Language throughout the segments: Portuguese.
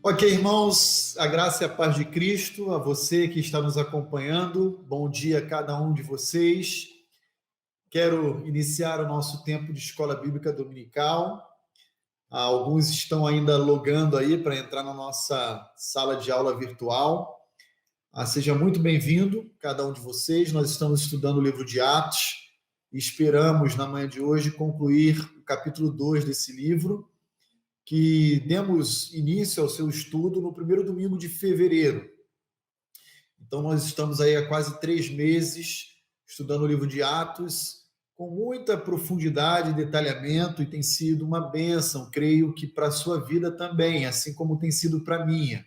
Ok, irmãos, a graça e a paz de Cristo, a você que está nos acompanhando, bom dia a cada um de vocês. Quero iniciar o nosso tempo de escola bíblica dominical. Alguns estão ainda logando aí para entrar na nossa sala de aula virtual. Seja muito bem-vindo, cada um de vocês. Nós estamos estudando o livro de Atos e esperamos, na manhã de hoje, concluir o capítulo 2 desse livro, que demos início ao seu estudo no primeiro domingo de fevereiro. Então, nós estamos aí há quase 3 meses estudando o livro de Atos, com muita profundidade e detalhamento, e tem sido uma bênção, creio que para a sua vida também, assim como tem sido para a minha.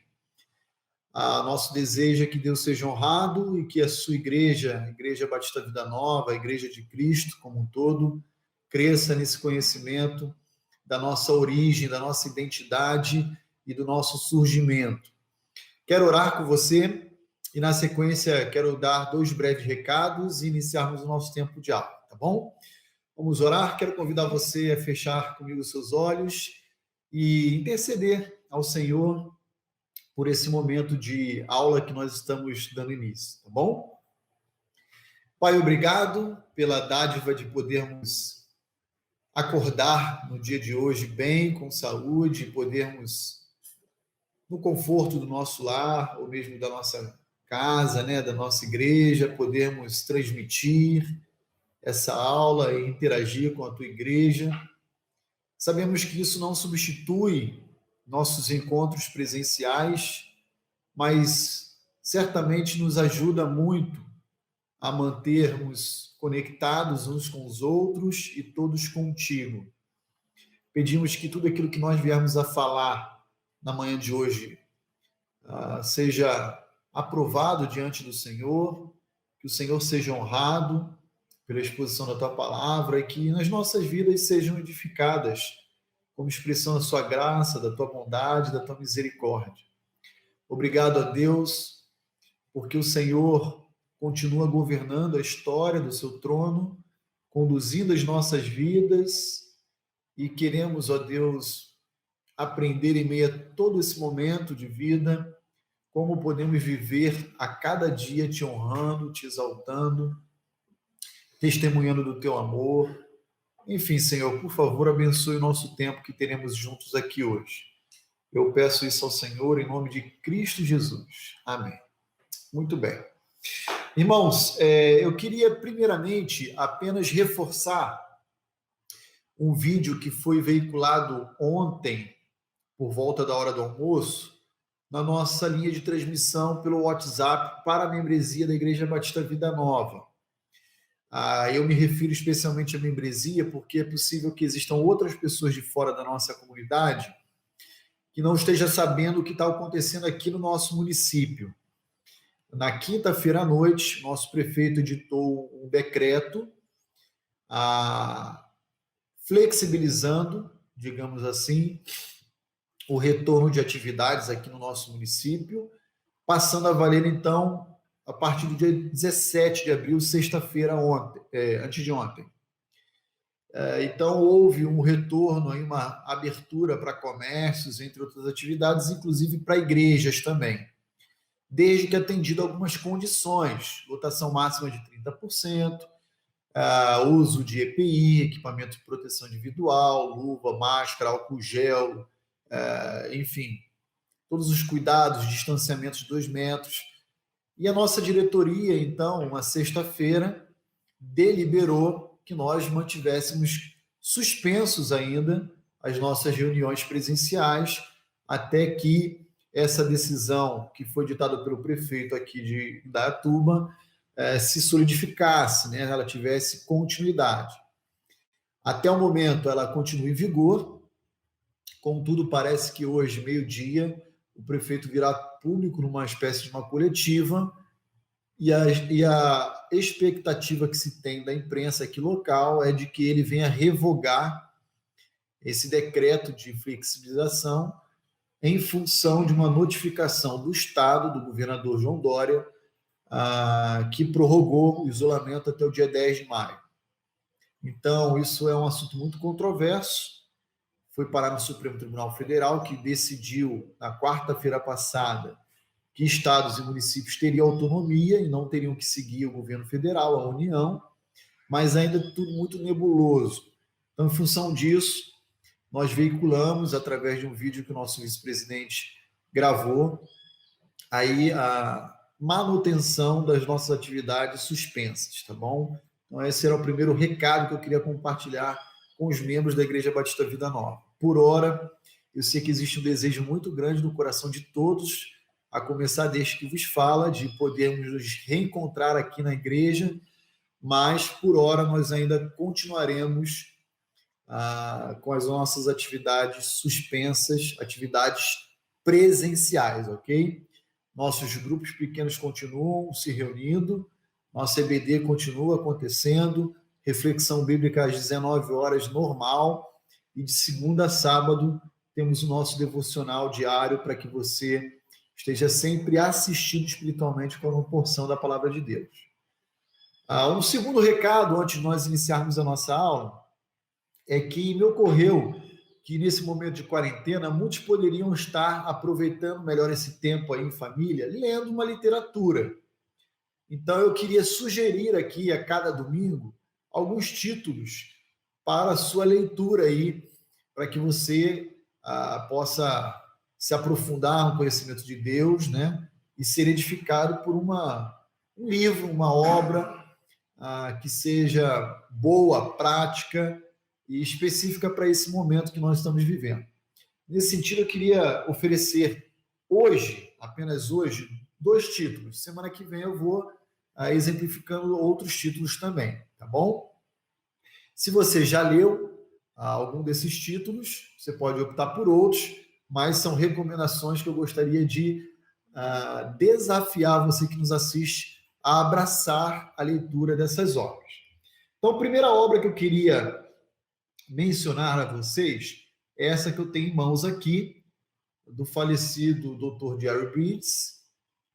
Nosso desejo é que Deus seja honrado e que a sua igreja, a Igreja Batista Vida Nova, a Igreja de Cristo como um todo, cresça nesse conhecimento da nossa origem, da nossa identidade e do nosso surgimento. Quero orar com você e, na sequência, quero dar 2 breves recados e iniciarmos o nosso tempo de aula, tá bom? Vamos orar. Quero convidar você a fechar comigo os seus olhos e interceder ao Senhor por esse momento de aula que nós estamos dando início, tá bom? Pai, obrigado pela dádiva de podermos acordar no dia de hoje bem, com saúde, podermos, no conforto do nosso lar, ou mesmo da nossa casa, né, da nossa igreja, podermos transmitir essa aula e interagir com a tua igreja. Sabemos que isso não substitui nossos encontros presenciais, mas certamente nos ajuda muito a mantermos conectados uns com os outros e todos contigo. Pedimos que tudo aquilo que nós viermos a falar na manhã de hoje seja aprovado diante do Senhor, que o Senhor seja honrado pela exposição da tua palavra e que nas nossas vidas sejam edificadas como expressão da sua graça, da tua bondade, da tua misericórdia. Obrigado a Deus, porque o Senhor continua governando a história do seu trono, conduzindo as nossas vidas, e queremos, ó Deus, aprender em meio a todo esse momento de vida, como podemos viver a cada dia te honrando, te exaltando, testemunhando do teu amor. Enfim, Senhor, por favor, abençoe o nosso tempo que teremos juntos aqui hoje. Eu peço isso ao Senhor em nome de Cristo Jesus. Amém. Muito bem. Irmãos, eu queria primeiramente apenas reforçar um vídeo que foi veiculado ontem, por volta da hora do almoço, na nossa linha de transmissão pelo WhatsApp para a membresia da Igreja Batista Vida Nova. Eu me refiro especialmente à membresia porque é possível que existam outras pessoas de fora da nossa comunidade que não estejam sabendo o que está acontecendo aqui no nosso município. Na quinta-feira à noite, nosso prefeito editou um decreto flexibilizando, digamos assim, o retorno de atividades aqui no nosso município, passando a valer, então, a partir do dia 17 de abril, sexta-feira, antes de ontem. Então, houve um retorno, uma abertura para comércios, entre outras atividades, inclusive para igrejas também, desde que atendido algumas condições, lotação máxima de 30%, uso de EPI, equipamento de proteção individual, luva, máscara, álcool gel, enfim, todos os cuidados, distanciamento de 2 metros. E a nossa diretoria, então, uma sexta-feira, deliberou que nós mantivéssemos suspensos ainda as nossas reuniões presenciais até que essa decisão que foi ditada pelo prefeito aqui de Indaiatuba se solidificasse, né? Ela tivesse continuidade. Até o momento ela continua em vigor, contudo parece que hoje, meio-dia, o prefeito virá público numa espécie de uma coletiva e a expectativa que se tem da imprensa aqui local é de que ele venha revogar esse decreto de flexibilização em função de uma notificação do Estado, do governador João Dória, que prorrogou o isolamento até o dia 10 de maio. Então, isso é um assunto muito controverso. foi parar no Supremo Tribunal Federal, que decidiu, na quarta-feira passada, que estados e municípios teriam autonomia e não teriam que seguir o governo federal, a União, mas ainda tudo muito nebuloso. Então, em função disso, nós veiculamos, através de um vídeo que o nosso vice-presidente gravou, aí a manutenção das nossas atividades suspensas, tá bom? Então, esse era o primeiro recado que eu queria compartilhar com os membros da Igreja Batista Vida Nova. Por hora, eu sei que existe um desejo muito grande no coração de todos, a começar deste que vos fala, de podermos nos reencontrar aqui na igreja, mas, por hora, nós ainda continuaremos com as nossas atividades suspensas, atividades presenciais, ok? Nossos grupos pequenos continuam se reunindo, nosso EBD continua acontecendo, reflexão bíblica às 19 horas normal, e de segunda a sábado temos o nosso devocional diário para que você esteja sempre assistido espiritualmente com uma porção da palavra de Deus. Um segundo recado, antes de nós iniciarmos a nossa aula, é que me ocorreu que nesse momento de quarentena, muitos poderiam estar aproveitando melhor esse tempo aí em família, lendo uma literatura. Então, eu queria sugerir aqui, a cada domingo, alguns títulos para a sua leitura aí, para que você possa se aprofundar no conhecimento de Deus, né? E ser edificado por um livro, uma obra que seja boa, prática e específica para esse momento que nós estamos vivendo. Nesse sentido, eu queria oferecer hoje, apenas hoje, 2 títulos. Semana que vem eu vou exemplificando outros títulos também, tá bom? Se você já leu algum desses títulos, você pode optar por outros, mas são recomendações que eu gostaria de desafiar você que nos assiste a abraçar a leitura dessas obras. Então, a primeira obra que eu queria mencionar a vocês é essa que eu tenho em mãos aqui, do falecido Dr. Jerry Bridges,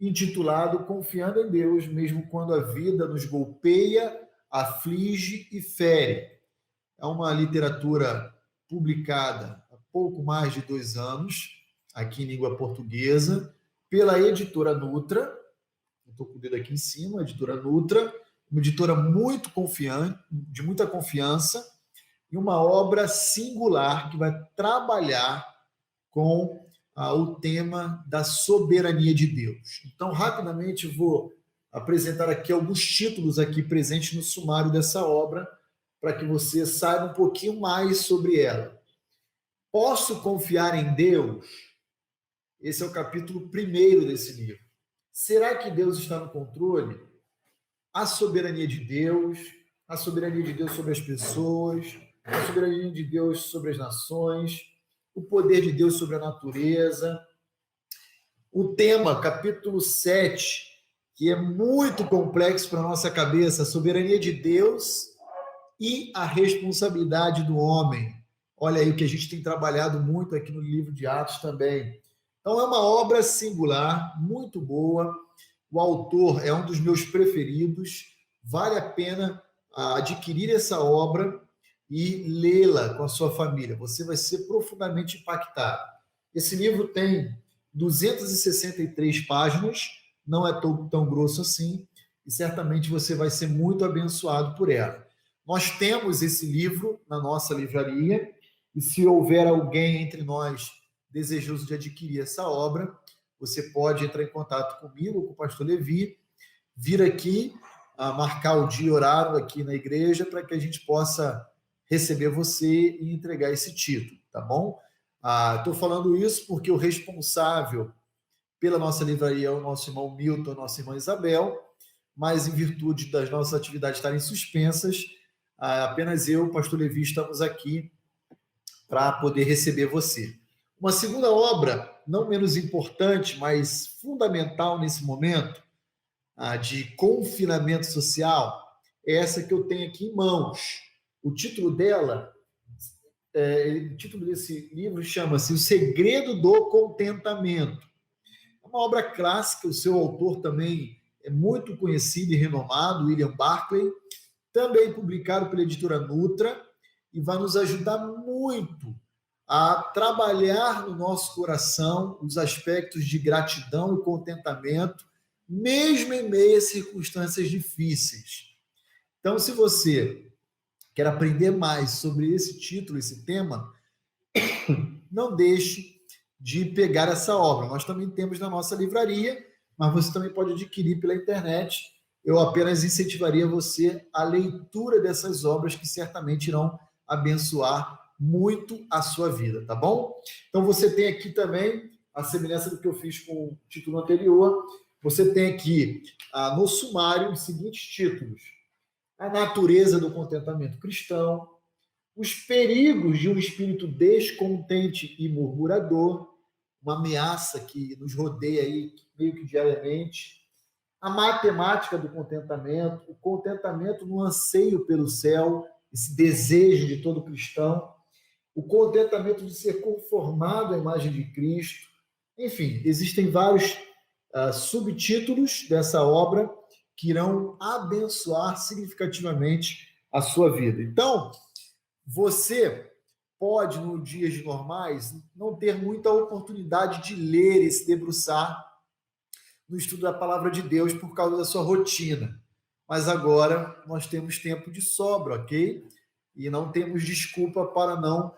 intitulado Confiando em Deus, mesmo quando a vida nos golpeia, aflige e fere. É uma literatura publicada há pouco mais de 2 anos, aqui em língua portuguesa, pela editora Nutra. Estou com o dedo aqui em cima, a editora Nutra, uma editora muito confiante, de muita confiança, e uma obra singular que vai trabalhar com o tema da soberania de Deus. Então, rapidamente, vou apresentar aqui alguns títulos aqui presentes no sumário dessa obra, para que você saiba um pouquinho mais sobre ela. Posso confiar em Deus? Esse é o capítulo 1º desse livro. Será que Deus está no controle? A soberania de Deus sobre as pessoas, a soberania de Deus sobre as nações, o poder de Deus sobre a natureza. O tema, capítulo 7, que é muito complexo para a nossa cabeça, a soberania de Deus e a responsabilidade do homem. Olha aí o que a gente tem trabalhado muito aqui no livro de Atos também. Então, é uma obra singular, muito boa. O autor é um dos meus preferidos. Vale a pena adquirir essa obra e lê-la com a sua família. Você vai ser profundamente impactado. Esse livro tem 263 páginas, não é tão grosso assim, e certamente você vai ser muito abençoado por ela. Nós temos esse livro na nossa livraria, e se houver alguém entre nós desejoso de adquirir essa obra, você pode entrar em contato comigo, com o pastor Levi, vir aqui, marcar o dia e horário aqui na igreja, para que a gente possa receber você e entregar esse título, tá bom? Estou falando isso porque o responsável pela nossa livraria é o nosso irmão Milton, a nossa irmã Isabel, mas em virtude das nossas atividades estarem suspensas, apenas eu, o pastor Levi, estamos aqui para poder receber você. Uma segunda obra, não menos importante, mas fundamental nesse momento de confinamento social, é essa que eu tenho aqui em mãos. O título desse livro chama-se O Segredo do Contentamento. É uma obra clássica, o seu autor também é muito conhecido e renomado, William Barclay, também publicado pela editora Nutra, e vai nos ajudar muito a trabalhar no nosso coração os aspectos de gratidão e contentamento, mesmo em meio a circunstâncias difíceis. Então, se você quer aprender mais sobre esse título, esse tema, não deixe de pegar essa obra. Nós também temos na nossa livraria, mas você também pode adquirir pela internet. Eu apenas incentivaria você a leitura dessas obras que certamente irão abençoar muito a sua vida, tá bom? Então você tem aqui também, a semelhança do que eu fiz com o título anterior, você tem aqui no sumário os seguintes títulos: a natureza do contentamento cristão, os perigos de um espírito descontente e murmurador, uma ameaça que nos rodeia aí meio que diariamente, a matemática do contentamento, o contentamento no anseio pelo céu, esse desejo de todo cristão, o contentamento de ser conformado à imagem de Cristo. Enfim, existem vários subtítulos dessa obra que irão abençoar significativamente a sua vida. Então, você pode, nos dias normais, não ter muita oportunidade de ler e se debruçar no estudo da palavra de Deus por causa da sua rotina. Mas agora nós temos tempo de sobra, ok? E não temos desculpa para não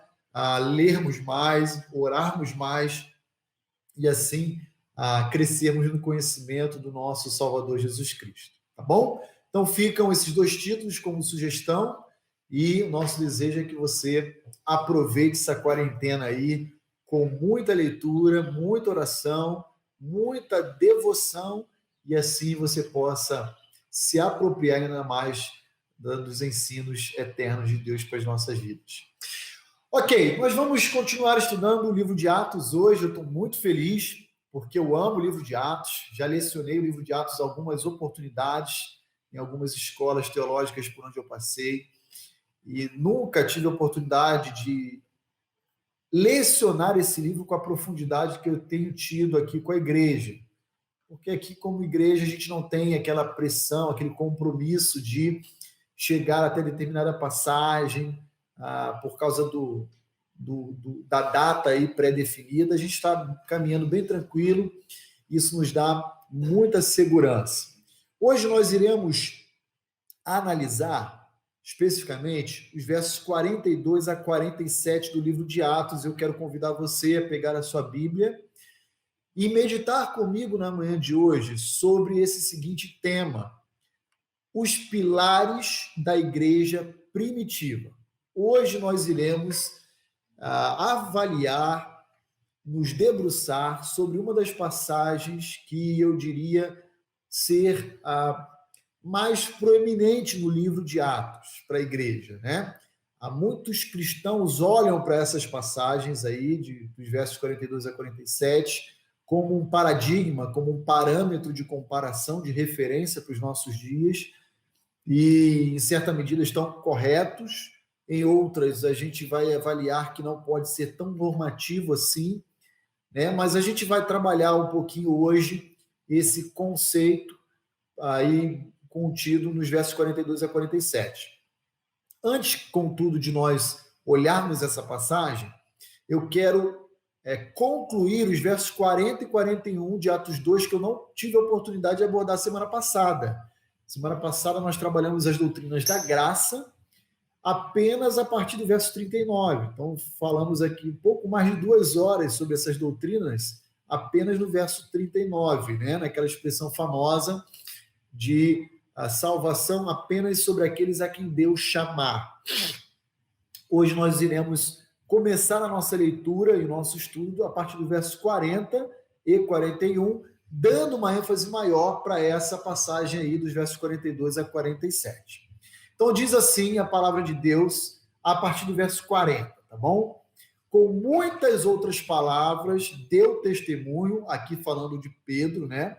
lermos mais, orarmos mais e assim crescermos no conhecimento do nosso Salvador Jesus Cristo. Tá bom? Então ficam esses dois títulos como sugestão e o nosso desejo é que você aproveite essa quarentena aí com muita leitura, muita oração, muita devoção e assim você possa se apropriar ainda mais dos ensinos eternos de Deus para as nossas vidas. Ok, nós vamos continuar estudando o livro de Atos hoje. Eu estou muito feliz porque eu amo o livro de Atos. Já lecionei o livro de Atos algumas oportunidades em algumas escolas teológicas por onde eu passei e nunca tive a oportunidade de lecionar esse livro com a profundidade que eu tenho tido aqui com a igreja. Porque aqui, como igreja, a gente não tem aquela pressão, aquele compromisso de chegar até determinada passagem por causa da data aí pré-definida. A gente está caminhando bem tranquilo, isso nos dá muita segurança. Hoje nós iremos analisar especificamente os versos 42 a 47 do livro de Atos. Eu quero convidar você a pegar a sua Bíblia e meditar comigo na manhã de hoje sobre esse seguinte tema: os pilares da igreja primitiva. Hoje nós iremos avaliar, nos debruçar sobre uma das passagens que eu diria ser mais proeminente no livro de Atos para a igreja, né? Há muitos cristãos olham para essas passagens aí, dos versos 42 a 47, como um paradigma, como um parâmetro de comparação, de referência para os nossos dias, e em certa medida estão corretos, em outras a gente vai avaliar que não pode ser tão normativo assim, né? Mas a gente vai trabalhar um pouquinho hoje esse conceito aí contido nos versos 42 a 47. Antes, contudo, de nós olharmos essa passagem, eu quero concluir os versos 40 e 41 de Atos 2, que eu não tive a oportunidade de abordar semana passada. Semana passada nós trabalhamos as doutrinas da graça apenas a partir do verso 39. Então, falamos aqui um pouco mais de 2 horas sobre essas doutrinas apenas no verso 39, né? Naquela expressão famosa de a salvação apenas sobre aqueles a quem Deus chamar. Hoje nós iremos começar a nossa leitura e o nosso estudo a partir do verso 40 e 41, dando uma ênfase maior para essa passagem aí dos versos 42 a 47. Então diz assim a palavra de Deus a partir do verso 40, tá bom? Com muitas outras palavras deu testemunho, aqui falando de Pedro, né?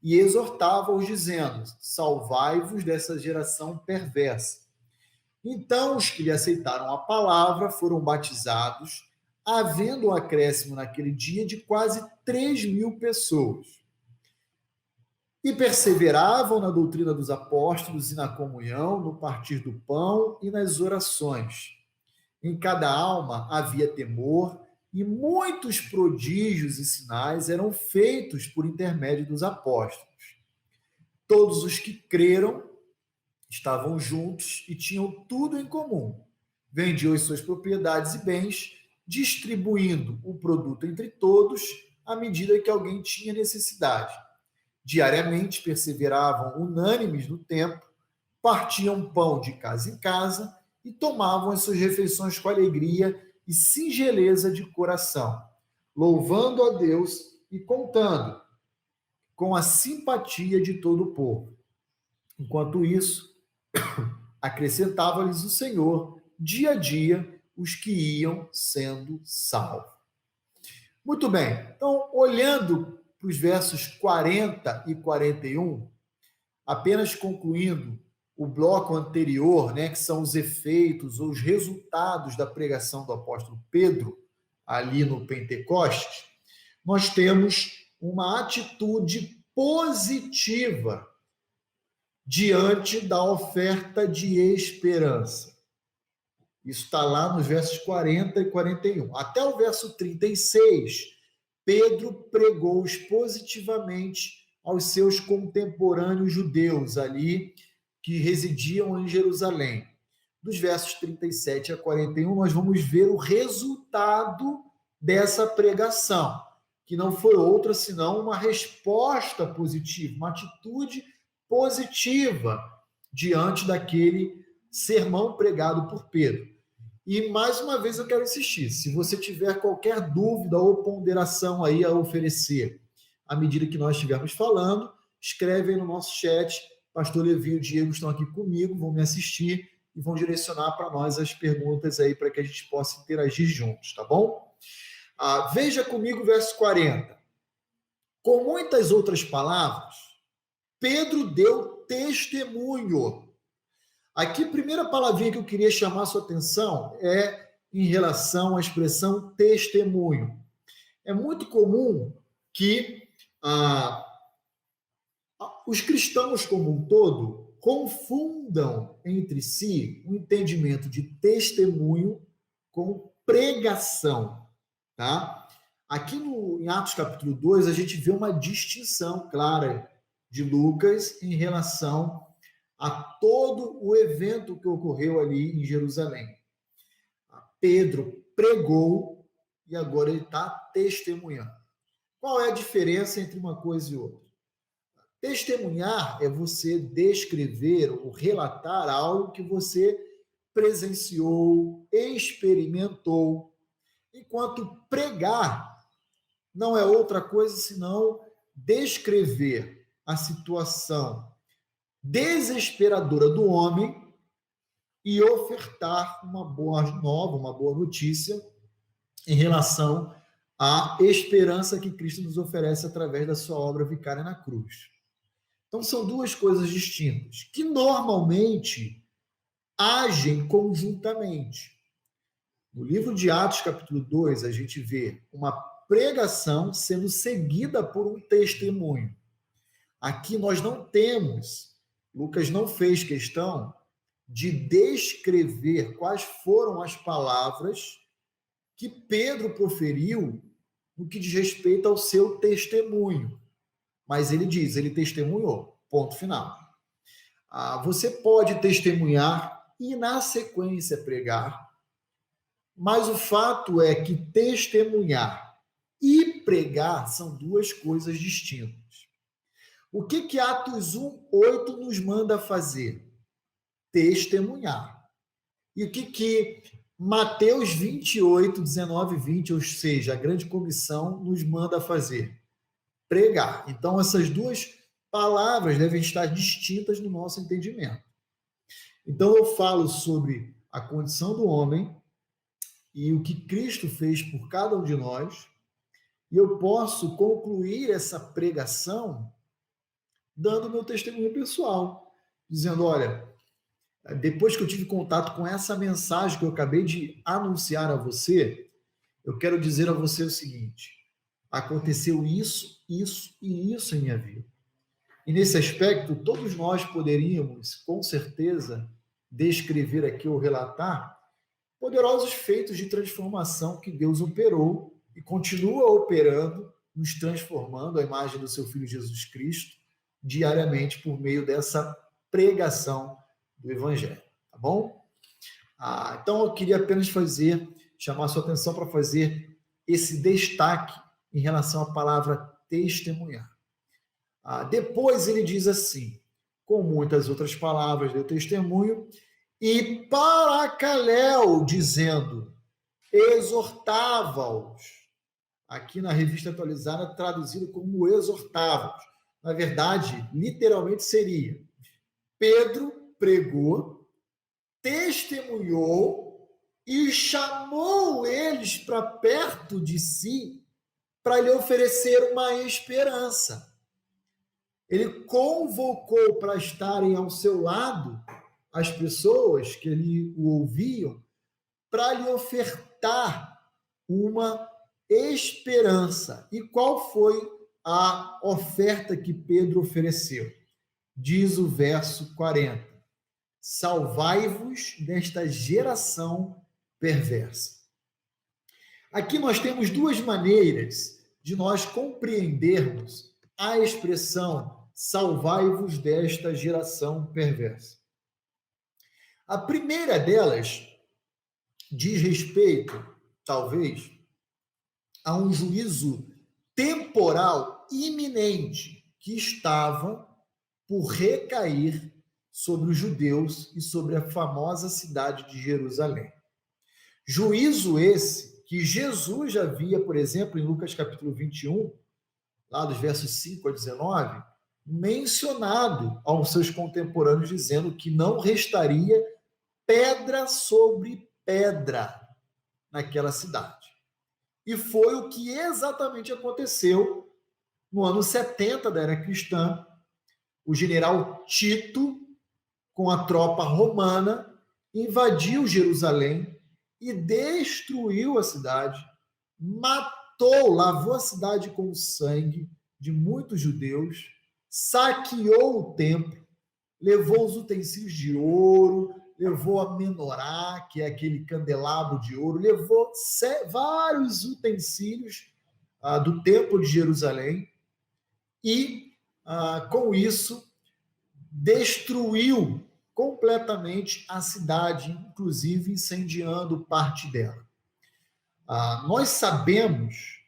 E exortava-os dizendo: salvai-vos dessa geração perversa. Então os que lhe aceitaram a palavra foram batizados, havendo um acréscimo naquele dia de quase 3.000 pessoas. E perseveravam na doutrina dos apóstolos e na comunhão, no partir do pão e nas orações. Em cada alma havia temor, e muitos prodígios e sinais eram feitos por intermédio dos apóstolos. Todos os que creram estavam juntos e tinham tudo em comum. Vendiam as suas propriedades e bens, distribuindo o produto entre todos à medida que alguém tinha necessidade. Diariamente perseveravam unânimes no templo, partiam pão de casa em casa e tomavam as suas refeições com alegria e singeleza de coração, louvando a Deus e contando com a simpatia de todo o povo. Enquanto isso, acrescentava-lhes o Senhor, dia a dia, os que iam sendo salvos. Muito bem, então, olhando para os versos 40 e 41, apenas concluindo o bloco anterior, né, que são os efeitos ou os resultados da pregação do apóstolo Pedro, ali no Pentecostes, nós temos uma atitude positiva diante da oferta de esperança. Isso está lá nos versos 40 e 41. Até o verso 36, Pedro pregou positivamente aos seus contemporâneos judeus ali, que residiam em Jerusalém. Dos versos 37 a 41, nós vamos ver o resultado dessa pregação, que não foi outra senão uma resposta positiva, uma atitude positiva diante daquele sermão pregado por Pedro. E mais uma vez eu quero insistir, se você tiver qualquer dúvida ou ponderação aí a oferecer, à medida que nós estivermos falando, escreve aí no nosso chat. Pastor Levi e o Diego estão aqui comigo, vão me assistir e vão direcionar para nós as perguntas aí para que a gente possa interagir juntos, tá bom? Veja comigo o verso 40. Com muitas outras palavras, Pedro deu testemunho. Aqui, a primeira palavrinha que eu queria chamar a sua atenção é em relação à expressão testemunho. É muito comum que os cristãos como um todo confundam entre si o entendimento de testemunho com pregação, tá? Aqui em Atos capítulo 2, a gente vê uma distinção clara de Lucas em relação a todo o evento que ocorreu ali em Jerusalém. Pedro pregou e agora ele está testemunhando. Qual é a diferença entre uma coisa e outra? Testemunhar é você descrever ou relatar algo que você presenciou, experimentou, enquanto pregar não é outra coisa senão descrever a situação desesperadora do homem e ofertar uma boa nova, uma boa notícia em relação à esperança que Cristo nos oferece através da sua obra vicária na cruz. Então, são duas coisas distintas, que normalmente agem conjuntamente. No livro de Atos, capítulo 2, a gente vê uma pregação sendo seguida por um testemunho. Aqui nós não temos, Lucas não fez questão de descrever quais foram as palavras que Pedro proferiu no que diz respeito ao seu testemunho. Mas ele diz, ele testemunhou, ponto final. Você pode testemunhar e, na sequência, pregar, mas o fato é que testemunhar e pregar são duas coisas distintas. O que Atos 1:8 nos manda fazer? Testemunhar. E o que Mateus 28, 19 e 20, ou seja, a grande comissão, nos manda fazer? Pregar. Então, essas duas palavras devem estar distintas no nosso entendimento. Então, eu falo sobre a condição do homem e o que Cristo fez por cada um de nós, e eu posso concluir essa pregação dando meu testemunho pessoal, dizendo, olha, depois que eu tive contato com essa mensagem que eu acabei de anunciar a você, eu quero dizer a você o seguinte: aconteceu isso, isso e isso em minha vida. E nesse aspecto, todos nós poderíamos, com certeza, descrever aqui ou relatar poderosos feitos de transformação que Deus operou e continua operando, nos transformando à imagem do seu Filho Jesus Cristo, diariamente por meio dessa pregação do Evangelho, tá bom? Então eu queria apenas chamar a sua atenção para fazer esse destaque em relação à palavra testemunhar. Depois ele diz assim, com muitas outras palavras deu testemunho, e Paracaléu, dizendo, exortava-os. Aqui na Revista Atualizada, traduzido como exortava-os. Na verdade, literalmente seria, Pedro pregou, testemunhou e chamou eles para perto de si para lhe oferecer uma esperança. Ele convocou para estarem ao seu lado as pessoas que ele o ouviam para lhe ofertar uma esperança. E qual foi a oferta que Pedro ofereceu? Diz o verso 40. Salvai-vos desta geração perversa. Aqui nós temos duas maneiras de nós compreendermos a expressão salvai-vos desta geração perversa. A primeira delas diz respeito, talvez, a um juízo temporal iminente que estava por recair sobre os judeus e sobre a famosa cidade de Jerusalém. Juízo esse que Jesus já havia, por exemplo, em Lucas capítulo 21, lá dos versos 5 a 19, mencionado aos seus contemporâneos, dizendo que não restaria pedra sobre pedra naquela cidade. E foi o que exatamente aconteceu no ano 70 da era cristã. O general Tito, com a tropa romana, invadiu Jerusalém e destruiu a cidade, matou, lavou a cidade com o sangue de muitos judeus, saqueou o templo, levou os utensílios de ouro, levou a menorá, que é aquele candelabro de ouro, levou vários utensílios do templo de Jerusalém e, com isso, destruiu completamente a cidade, inclusive incendiando parte dela. Nós sabemos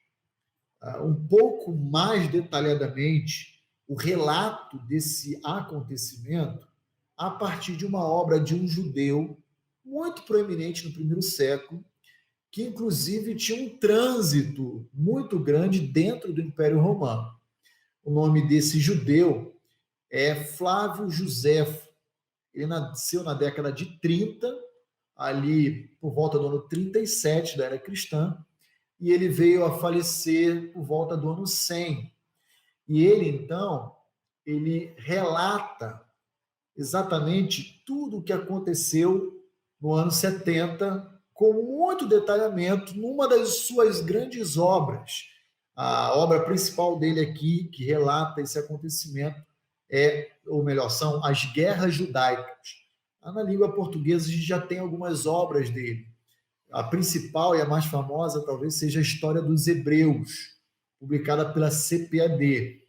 um pouco mais detalhadamente o relato desse acontecimento a partir de uma obra de um judeu muito proeminente no primeiro século, que inclusive tinha um trânsito muito grande dentro do Império Romano. O nome desse judeu é Flávio Joséfo. Ele nasceu na década de 30, ali por volta do ano 37 da era cristã, e ele veio a falecer por volta do ano 100. E ele, então, ele relata exatamente tudo o que aconteceu no ano 70, com muito detalhamento, numa das suas grandes obras. A obra principal dele aqui, que relata esse acontecimento, ou melhor, são as Guerras Judaicas. Na língua portuguesa, a gente já tem algumas obras dele. A principal e a mais famosa talvez seja a História dos Hebreus, publicada pela CPAD.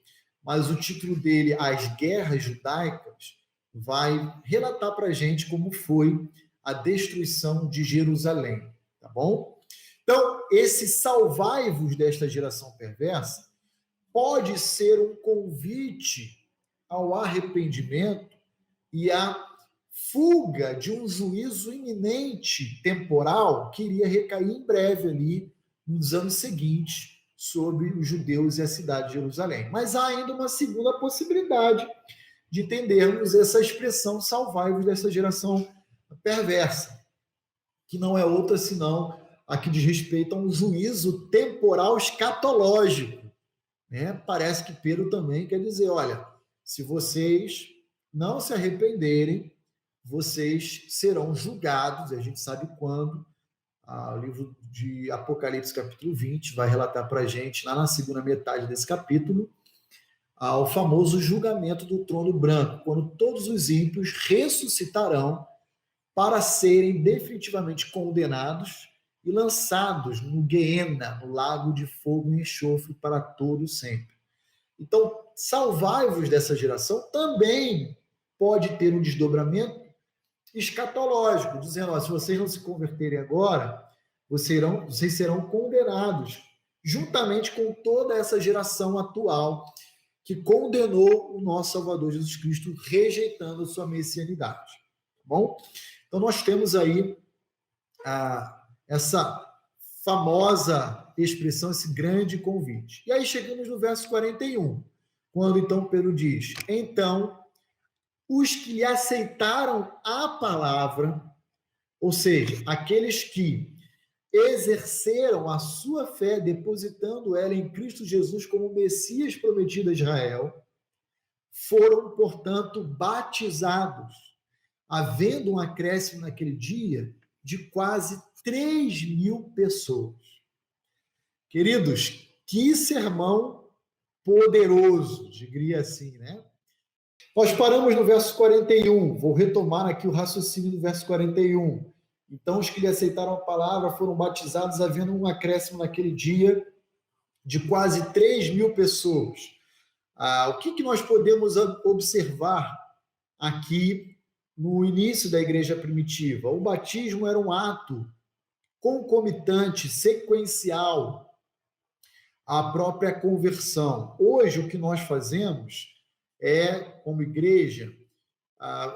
Mas o título dele, As Guerras Judaicas, vai relatar para a gente como foi a destruição de Jerusalém, tá bom? Então, esse salvai-vos desta geração perversa pode ser um convite ao arrependimento e à fuga de um juízo iminente, temporal, que iria recair em breve ali, nos anos seguintes, sobre os judeus e a cidade de Jerusalém. Mas há ainda uma segunda possibilidade de entendermos essa expressão salvai-vos dessa geração perversa, que não é outra senão a que diz respeito a um juízo temporal escatológico. Parece que Pedro também quer dizer, olha, se vocês não se arrependerem, vocês serão julgados, e a gente sabe quando. O livro de Apocalipse, capítulo 20, vai relatar para a gente, lá na segunda metade desse capítulo, o famoso julgamento do trono branco, quando todos os ímpios ressuscitarão para serem definitivamente condenados e lançados no Guiena, no lago de fogo e enxofre para todo sempre. Então, salvai-vos dessa geração também pode ter um desdobramento escatológico, dizendo, ó, se vocês não se converterem agora, vocês serão condenados, juntamente com toda essa geração atual que condenou o nosso Salvador Jesus Cristo, rejeitando sua messianidade. Tá bom? Então, nós temos aí essa famosa expressão, esse grande convite. E aí chegamos no verso 41, quando então Pedro diz, então, os que lhe aceitaram a palavra, ou seja, aqueles que exerceram a sua fé, depositando ela em Cristo Jesus como Messias prometido a Israel, foram, portanto, batizados, havendo um acréscimo naquele dia de quase 3.000 pessoas. Queridos, que sermão poderoso, diria assim, né? Nós paramos no verso 41, vou retomar aqui o raciocínio do verso 41. Então, os que lhe aceitaram a palavra foram batizados, havendo um acréscimo naquele dia de quase 3.000 pessoas. O que nós podemos observar aqui no início da igreja primitiva? O batismo era um ato concomitante, sequencial à própria conversão. Hoje, o que nós fazemos é, como igreja,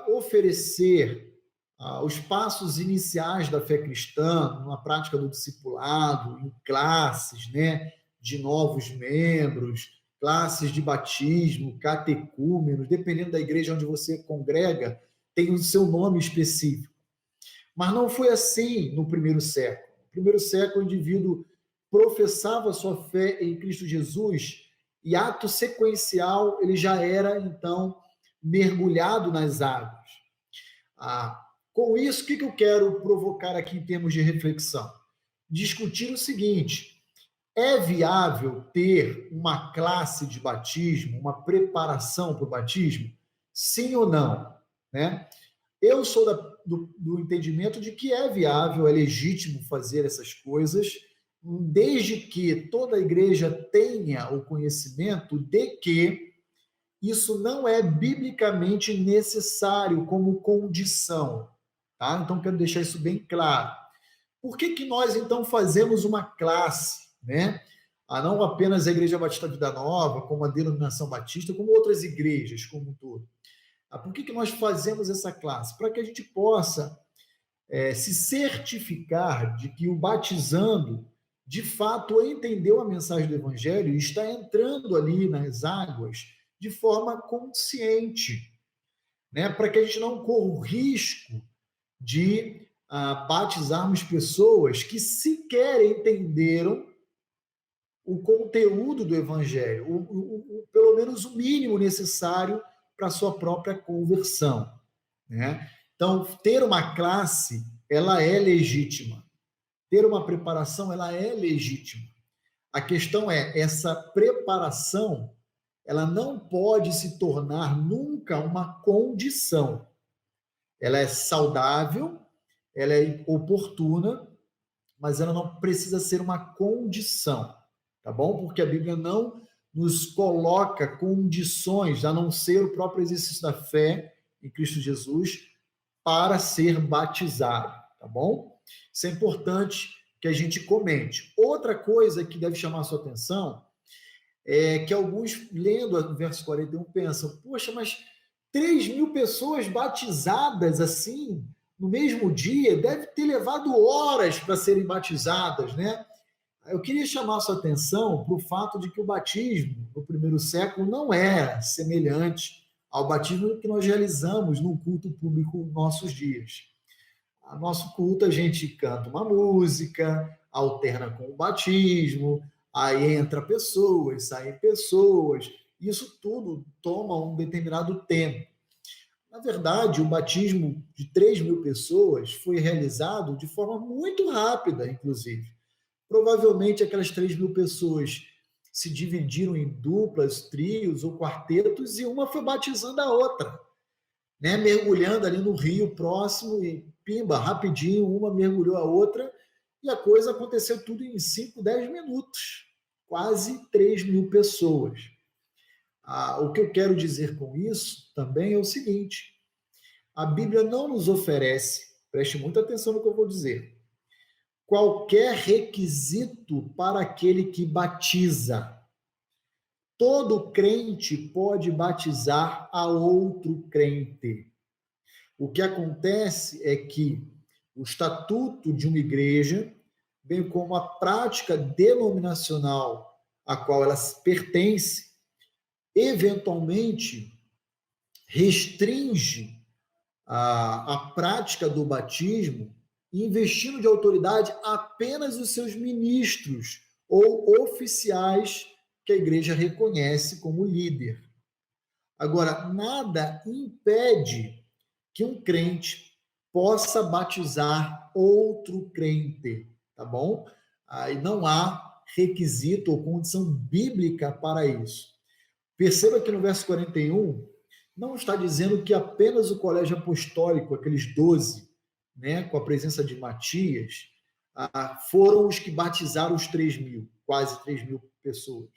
oferecer os passos iniciais da fé cristã, na prática do discipulado, em classes, né, de novos membros, classes de batismo, catecúmenos, dependendo da igreja onde você congrega, tem o seu nome específico. Mas não foi assim no primeiro século. No primeiro século, o indivíduo professava sua fé em Cristo Jesus e, ato sequencial, ele já era, então, mergulhado nas águas. Com isso, o que eu quero provocar aqui em termos de reflexão? Discutir o seguinte: é viável ter uma classe de batismo, uma preparação para o batismo? Sim ou não? Né? Eu sou do entendimento de que é viável, é legítimo fazer essas coisas, desde que toda a igreja tenha o conhecimento de que isso não é biblicamente necessário como condição. Tá? Então, quero deixar isso bem claro. Por que nós, então, fazemos uma classe, né? Não apenas a Igreja Batista Vida Nova, como a Denominação Batista, como outras igrejas como um todo. Por que nós fazemos essa classe? Para que a gente possa se certificar de que o batizando, de fato, entendeu a mensagem do Evangelho e está entrando ali nas águas de forma consciente, né? Para que a gente não corra o risco de batizarmos pessoas que sequer entenderam o conteúdo do Evangelho, pelo menos o mínimo necessário para a sua própria conversão, né? Então, ter uma classe, ela é legítima. Ter uma preparação, ela é legítima. A questão é, essa preparação, ela não pode se tornar nunca uma condição. Ela é saudável, ela é oportuna, mas ela não precisa ser uma condição, tá bom? Porque a Bíblia não nos coloca condições, a não ser o próprio exercício da fé em Cristo Jesus, para ser batizado, tá bom? Isso é importante que a gente comente. Outra coisa que deve chamar a sua atenção é que alguns, lendo o verso 41, pensam, poxa, mas 3.000 pessoas batizadas assim, no mesmo dia, deve ter levado horas para serem batizadas, né? Eu queria chamar a sua atenção para o fato de que o batismo no primeiro século não é semelhante ao batismo que nós realizamos no culto público nos nossos dias. No nosso culto, a gente canta uma música, alterna com o batismo, aí entra pessoas, saem pessoas, isso tudo toma um determinado tempo. Na verdade, o batismo de 3.000 pessoas foi realizado de forma muito rápida, inclusive. Provavelmente aquelas 3.000 pessoas se dividiram em duplas, trios ou quartetos e uma foi batizando a outra. né, mergulhando ali no rio próximo e pimba, rapidinho, uma mergulhou a outra e a coisa aconteceu tudo em 5, 10 minutos. Quase 3.000 pessoas. O que eu quero dizer com isso também é o seguinte: a Bíblia não nos oferece, preste muita atenção no que eu vou dizer, qualquer requisito para aquele que batiza. Todo crente pode batizar a outro crente. O que acontece é que o estatuto de uma igreja, bem como a prática denominacional a qual ela pertence, eventualmente restringe a prática do batismo, investindo de autoridade apenas os seus ministros ou oficiais que a igreja reconhece como líder. Agora, nada impede que um crente possa batizar outro crente, tá bom? Aí não há requisito ou condição bíblica para isso. Perceba que no verso 41, não está dizendo que apenas o colégio apostólico, aqueles 12, né, com a presença de Matias, foram os que batizaram os 3.000, quase 3.000 pessoas.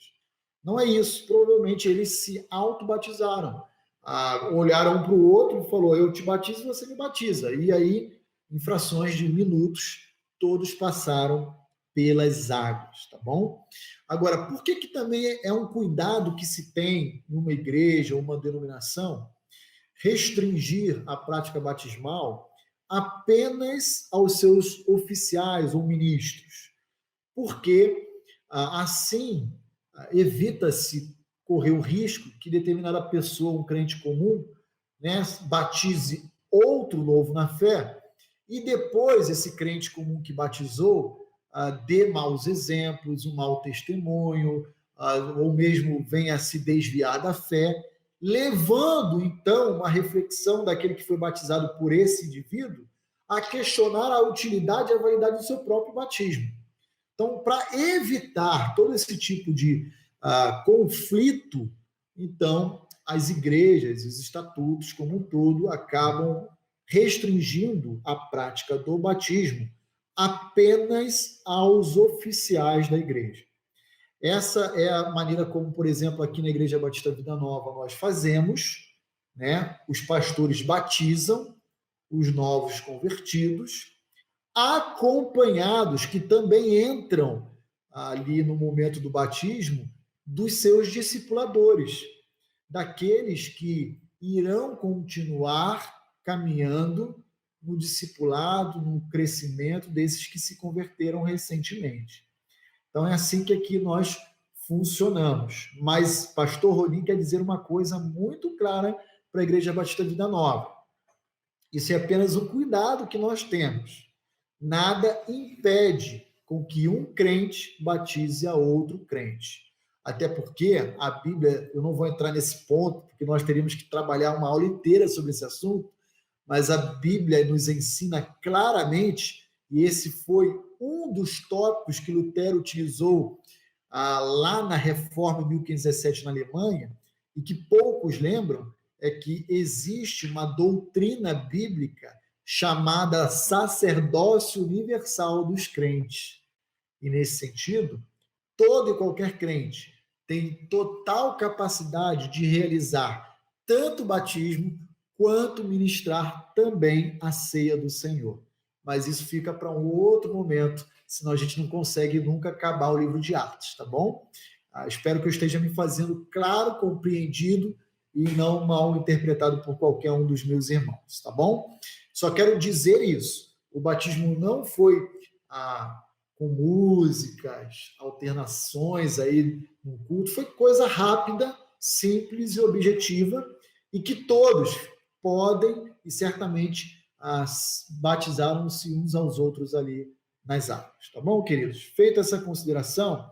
Não é isso. Provavelmente eles se auto-batizaram. Olharam um para o outro e falou: eu te batizo e você me batiza. E aí, em frações de minutos, todos passaram pelas águas, tá bom? Agora, por que também é um cuidado que se tem em uma igreja ou uma denominação restringir a prática batismal apenas aos seus oficiais ou ministros? Porque assim evita-se correr o risco que determinada pessoa, um crente comum, né, batize outro novo na fé e depois esse crente comum que batizou dê maus exemplos, um mau testemunho, ou mesmo venha a se desviar da fé, levando então uma reflexão daquele que foi batizado por esse indivíduo a questionar a utilidade e a validade do seu próprio batismo. Então, para evitar todo esse tipo de conflito, então, as igrejas, os estatutos como um todo, acabam restringindo a prática do batismo apenas aos oficiais da igreja. Essa é a maneira como, por exemplo, aqui na Igreja Batista Vida Nova nós fazemos, né? Os pastores batizam os novos convertidos, acompanhados, que também entram ali no momento do batismo, dos seus discipuladores, daqueles que irão continuar caminhando no discipulado, no crescimento desses que se converteram recentemente. Então é assim que aqui nós funcionamos. Mas pastor Rolim quer dizer uma coisa muito clara para a Igreja Batista Vida Nova. Isso é apenas um cuidado que nós temos. Nada impede com que um crente batize a outro crente. Até porque a Bíblia, eu não vou entrar nesse ponto, porque nós teríamos que trabalhar uma aula inteira sobre esse assunto, mas a Bíblia nos ensina claramente, e esse foi um dos tópicos que Lutero utilizou lá na Reforma 1517 na Alemanha, e que poucos lembram, é que existe uma doutrina bíblica chamada sacerdócio universal dos crentes. E nesse sentido, todo e qualquer crente tem total capacidade de realizar tanto o batismo quanto ministrar também a ceia do Senhor. Mas isso fica para um outro momento, senão a gente não consegue nunca acabar o livro de Atos, tá bom? Espero que eu esteja me fazendo claro, compreendido e não mal interpretado por qualquer um dos meus irmãos, tá bom? Só quero dizer isso. O batismo não foi com músicas, alternações aí no culto, foi coisa rápida, simples e objetiva, e que todos podem e certamente batizaram-se uns aos outros ali nas águas. Tá bom, queridos? Feita essa consideração,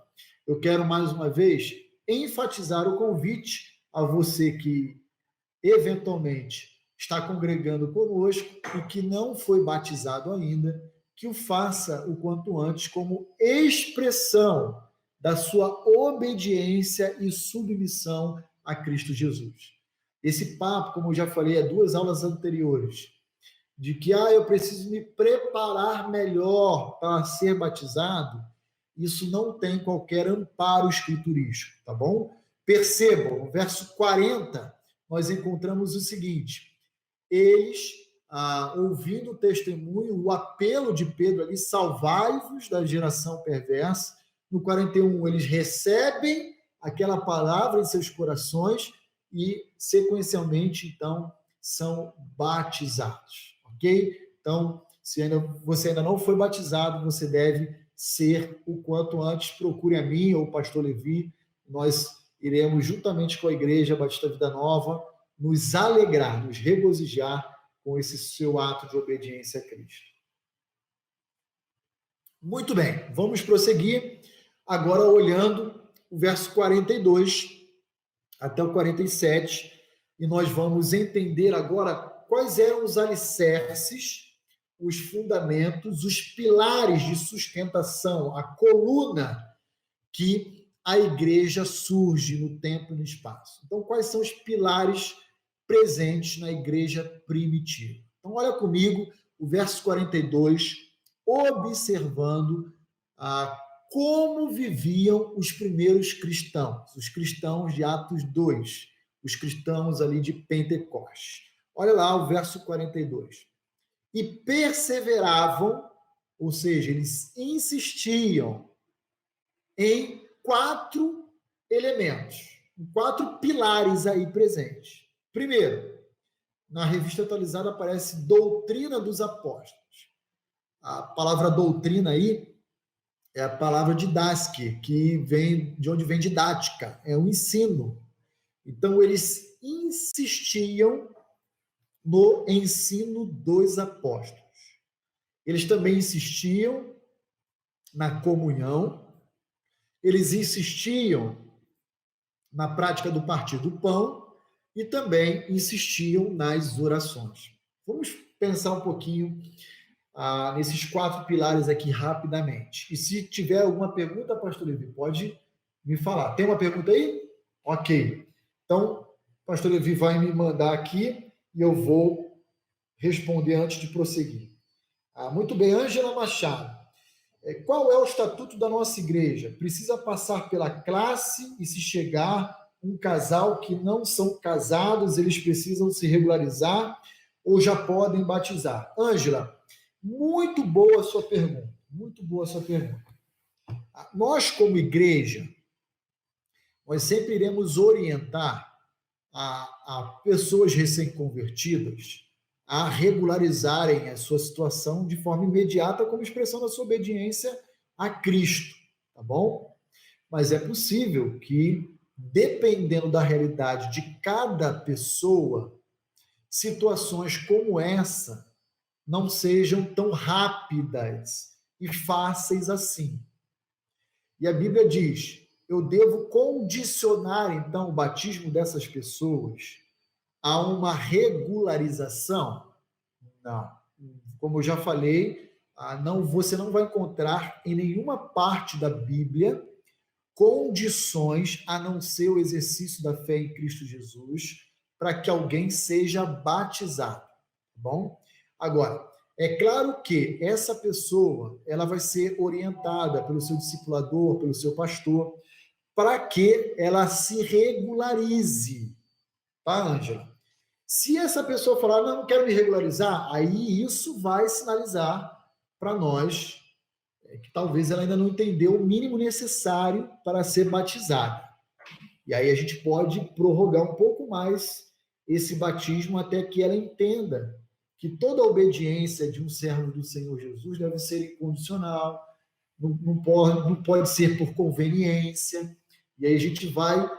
eu quero mais uma vez enfatizar o convite a você que eventualmente está congregando conosco e que não foi batizado ainda, que o faça o quanto antes como expressão da sua obediência e submissão a Cristo Jesus. esse papo, como eu já falei há 2 aulas anteriores, de que eu preciso me preparar melhor para ser batizado, isso não tem qualquer amparo escriturístico, tá bom? Percebam, no verso 40, nós encontramos o seguinte: eles, ouvindo o testemunho, o apelo de Pedro ali, salvai-vos da geração perversa. No 41, eles recebem aquela palavra em seus corações e, sequencialmente, então, são batizados, ok? Então, se você ainda não foi batizado, você deve ser o quanto antes. Procure a mim ou o pastor Levi. Nós iremos, juntamente com a Igreja Batista Vida Nova, nos alegrar, nos regozijar com esse seu ato de obediência a Cristo. Muito bem, vamos prosseguir agora olhando o verso 42 até o 47, e nós vamos entender agora quais eram os alicerces, os fundamentos, os pilares de sustentação, a coluna que a igreja surge no tempo e no espaço. Então, quais são os pilares presentes na igreja primitiva? Então, olha comigo o verso 42, observando como viviam os primeiros cristãos, os cristãos de Atos 2, os cristãos ali de Pentecostes. Olha lá o verso 42. E perseveravam, ou seja, eles insistiam em 4 elementos, em 4 pilares aí presentes. Primeiro, na revista atualizada aparece doutrina dos apóstolos. A palavra doutrina aí é a palavra didática, que vem de onde vem didática, é o ensino. Então, eles insistiam no ensino dos apóstolos. Eles também insistiam na comunhão, eles insistiam na prática do partir do pão e também insistiam nas orações. Vamos pensar um pouquinho nesses 4 pilares aqui rapidamente. E se tiver alguma pergunta, pastor Levi, pode me falar. Tem uma pergunta aí? Ok. Então, pastor Levi vai me mandar aqui e eu vou responder antes de prosseguir. Muito bem, Ângela Machado. Qual é o estatuto da nossa igreja? Precisa passar pela classe e se chegar um casal que não são casados, eles precisam se regularizar ou já podem batizar? Ângela, muito boa a sua pergunta, muito boa a sua pergunta. Nós, como igreja, nós sempre iremos orientar a pessoas recém-convertidas a regularizarem a sua situação de forma imediata como expressão da sua obediência a Cristo, tá bom? Mas é possível que, dependendo da realidade de cada pessoa, situações como essa não sejam tão rápidas e fáceis assim. E a Bíblia diz: eu devo condicionar, então, o batismo dessas pessoas a uma regularização? Não. Como eu já falei, você não vai encontrar em nenhuma parte da Bíblia condições a não ser o exercício da fé em Cristo Jesus para que alguém seja batizado, tá bom? Agora, é claro que essa pessoa ela vai ser orientada pelo seu discipulador, pelo seu pastor, para que ela se regularize, tá, Ângela? Se essa pessoa falar, não quero me regularizar, aí isso vai sinalizar para nós que talvez ela ainda não entendeu o mínimo necessário para ser batizada. E aí a gente pode prorrogar um pouco mais esse batismo até que ela entenda que toda a obediência de um servo do Senhor Jesus deve ser incondicional, não pode ser por conveniência. E aí a gente vai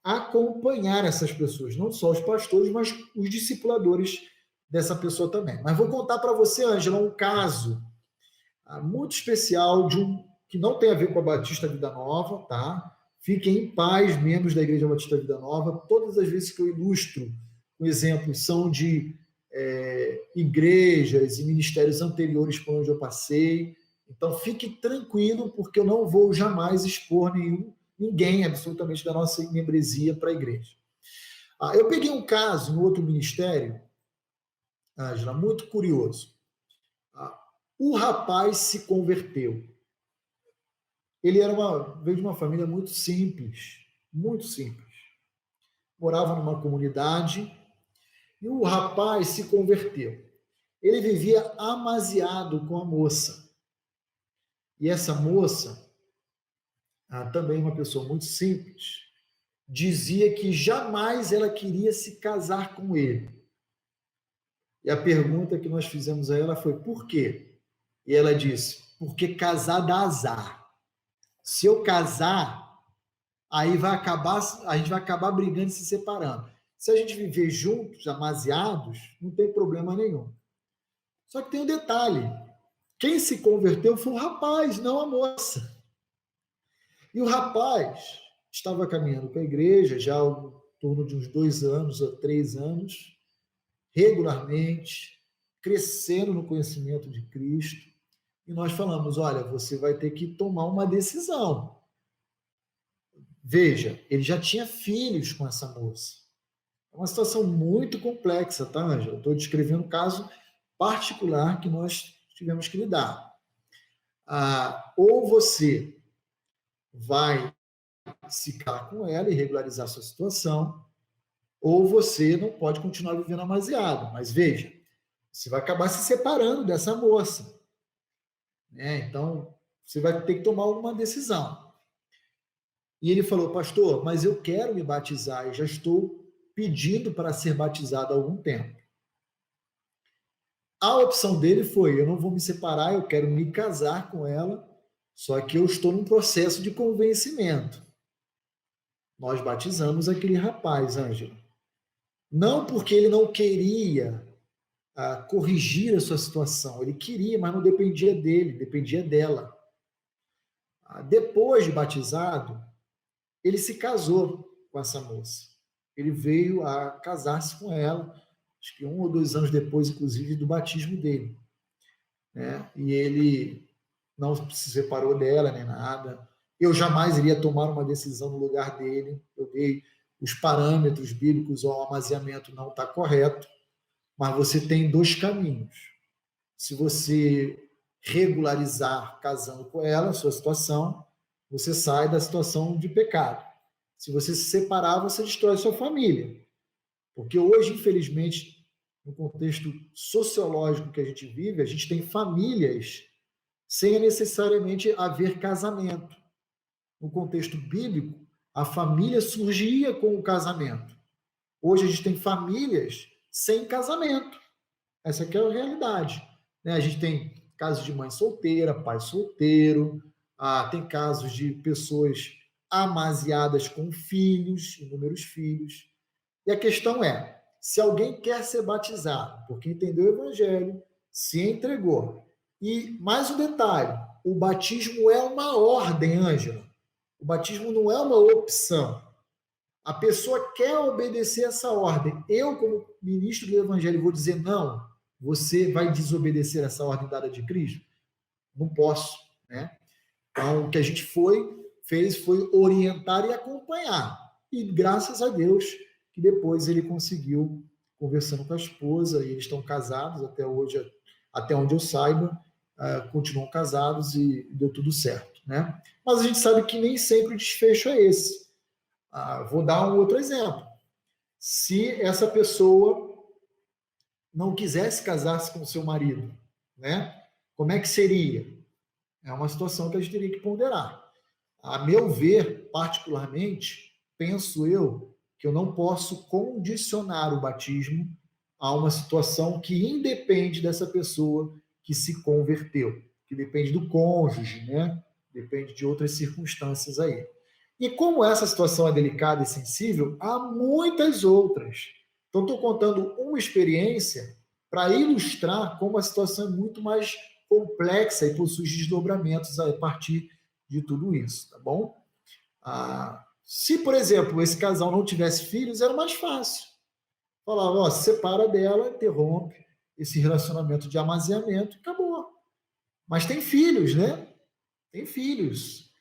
acompanhar essas pessoas, não só os pastores, mas os discipuladores dessa pessoa também. Mas vou contar para você, Ângela, um caso muito especial que não tem a ver com a Batista Vida Nova, tá? Fiquem em paz, membros da Igreja Batista Vida Nova. Todas as vezes que eu ilustro com exemplos são de igrejas e ministérios anteriores por onde eu passei. Então, fique tranquilo, porque eu não vou jamais expor ninguém, absolutamente, da nossa membresia para a igreja. Eu peguei um caso no outro ministério, Ângela, muito curioso. O rapaz se converteu. Ele veio de uma família muito simples, muito simples. Morava numa comunidade e o rapaz se converteu. Ele vivia amasiado com a moça. E essa moça, também uma pessoa muito simples, dizia que jamais ela queria se casar com ele. E a pergunta que nós fizemos a ela foi: por quê? E ela disse: porque casar dá azar. Se eu casar, aí a gente vai acabar brigando e se separando. Se a gente viver juntos, amasiados, não tem problema nenhum. Só que tem um detalhe: quem se converteu foi o rapaz, não a moça. E o rapaz estava caminhando com a igreja já em torno de uns 2 anos ou 3 anos, regularmente, crescendo no conhecimento de Cristo. E nós falamos: olha, você vai ter que tomar uma decisão. Veja, ele já tinha filhos com essa moça. É uma situação muito complexa, tá, Ângela? Estou descrevendo um caso particular que nós tivemos que lidar. Ou você vai se casar com ela e regularizar sua situação, ou você não pode continuar vivendo amasiado. Mas veja, você vai acabar se separando dessa moça, né? Então, você vai ter que tomar alguma decisão. E ele falou: pastor, mas eu quero me batizar e já estou pedindo para ser batizado há algum tempo. A opção dele foi: eu não vou me separar, eu quero me casar com ela, só que eu estou num processo de convencimento. Nós batizamos aquele rapaz, Ângela. Não porque ele não queria corrigir a sua situação, ele queria, mas não dependia dele, dependia dela. Depois de batizado, ele se casou com essa moça. Ele veio a casar-se com ela, acho que 1 ou 2 anos depois, inclusive, do batismo dele, né? E ele não se separou dela nem nada. Eu jamais iria tomar uma decisão no lugar dele. Eu dei os parâmetros bíblicos, o amaziamento não está correto, mas você tem 2 caminhos. Se você regularizar casando com ela, a sua situação, você sai da situação de pecado. Se você se separar, você destrói sua família. Porque hoje, infelizmente, no contexto sociológico que a gente vive, a gente tem famílias sem necessariamente haver casamento. No contexto bíblico, a família surgia com o casamento. Hoje a gente tem famílias sem casamento. Essa aqui é a realidade. A gente tem casos de mãe solteira, pai solteiro, tem casos de pessoas amasiadas com filhos, inúmeros filhos. E a questão é: se alguém quer ser batizado, porque entendeu o evangelho, se entregou. E mais um detalhe: o batismo é uma ordem, Ângela. O batismo não é uma opção. A pessoa quer obedecer essa ordem. Eu, como ministro do evangelho, vou dizer: não, você vai desobedecer essa ordem dada de Cristo? Não posso, né? Então, o que a gente fez foi orientar e acompanhar. E graças a Deus que depois ele conseguiu, conversando com a esposa, e eles estão casados até hoje, até onde eu saiba, continuam casados e deu tudo certo, né? Mas a gente sabe que nem sempre o desfecho é esse. Vou dar um outro exemplo. Se essa pessoa não quisesse casar-se com o seu marido, né? Como é que seria? É uma situação que a gente teria que ponderar. A meu ver, particularmente, penso eu que eu não posso condicionar o batismo a uma situação que independe dessa pessoa que se converteu, que depende do cônjuge, né? Depende de outras circunstâncias aí. E como essa situação é delicada e sensível, há muitas outras. Então, estou contando uma experiência para ilustrar como a situação é muito mais complexa e possui desdobramentos a partir de tudo isso, tá bom? Se, por exemplo, esse casal não tivesse filhos, era mais fácil. Falava: se separa dela, interrompe esse relacionamento de amaziamento, acabou. Mas tem filhos, né? Tem filhos.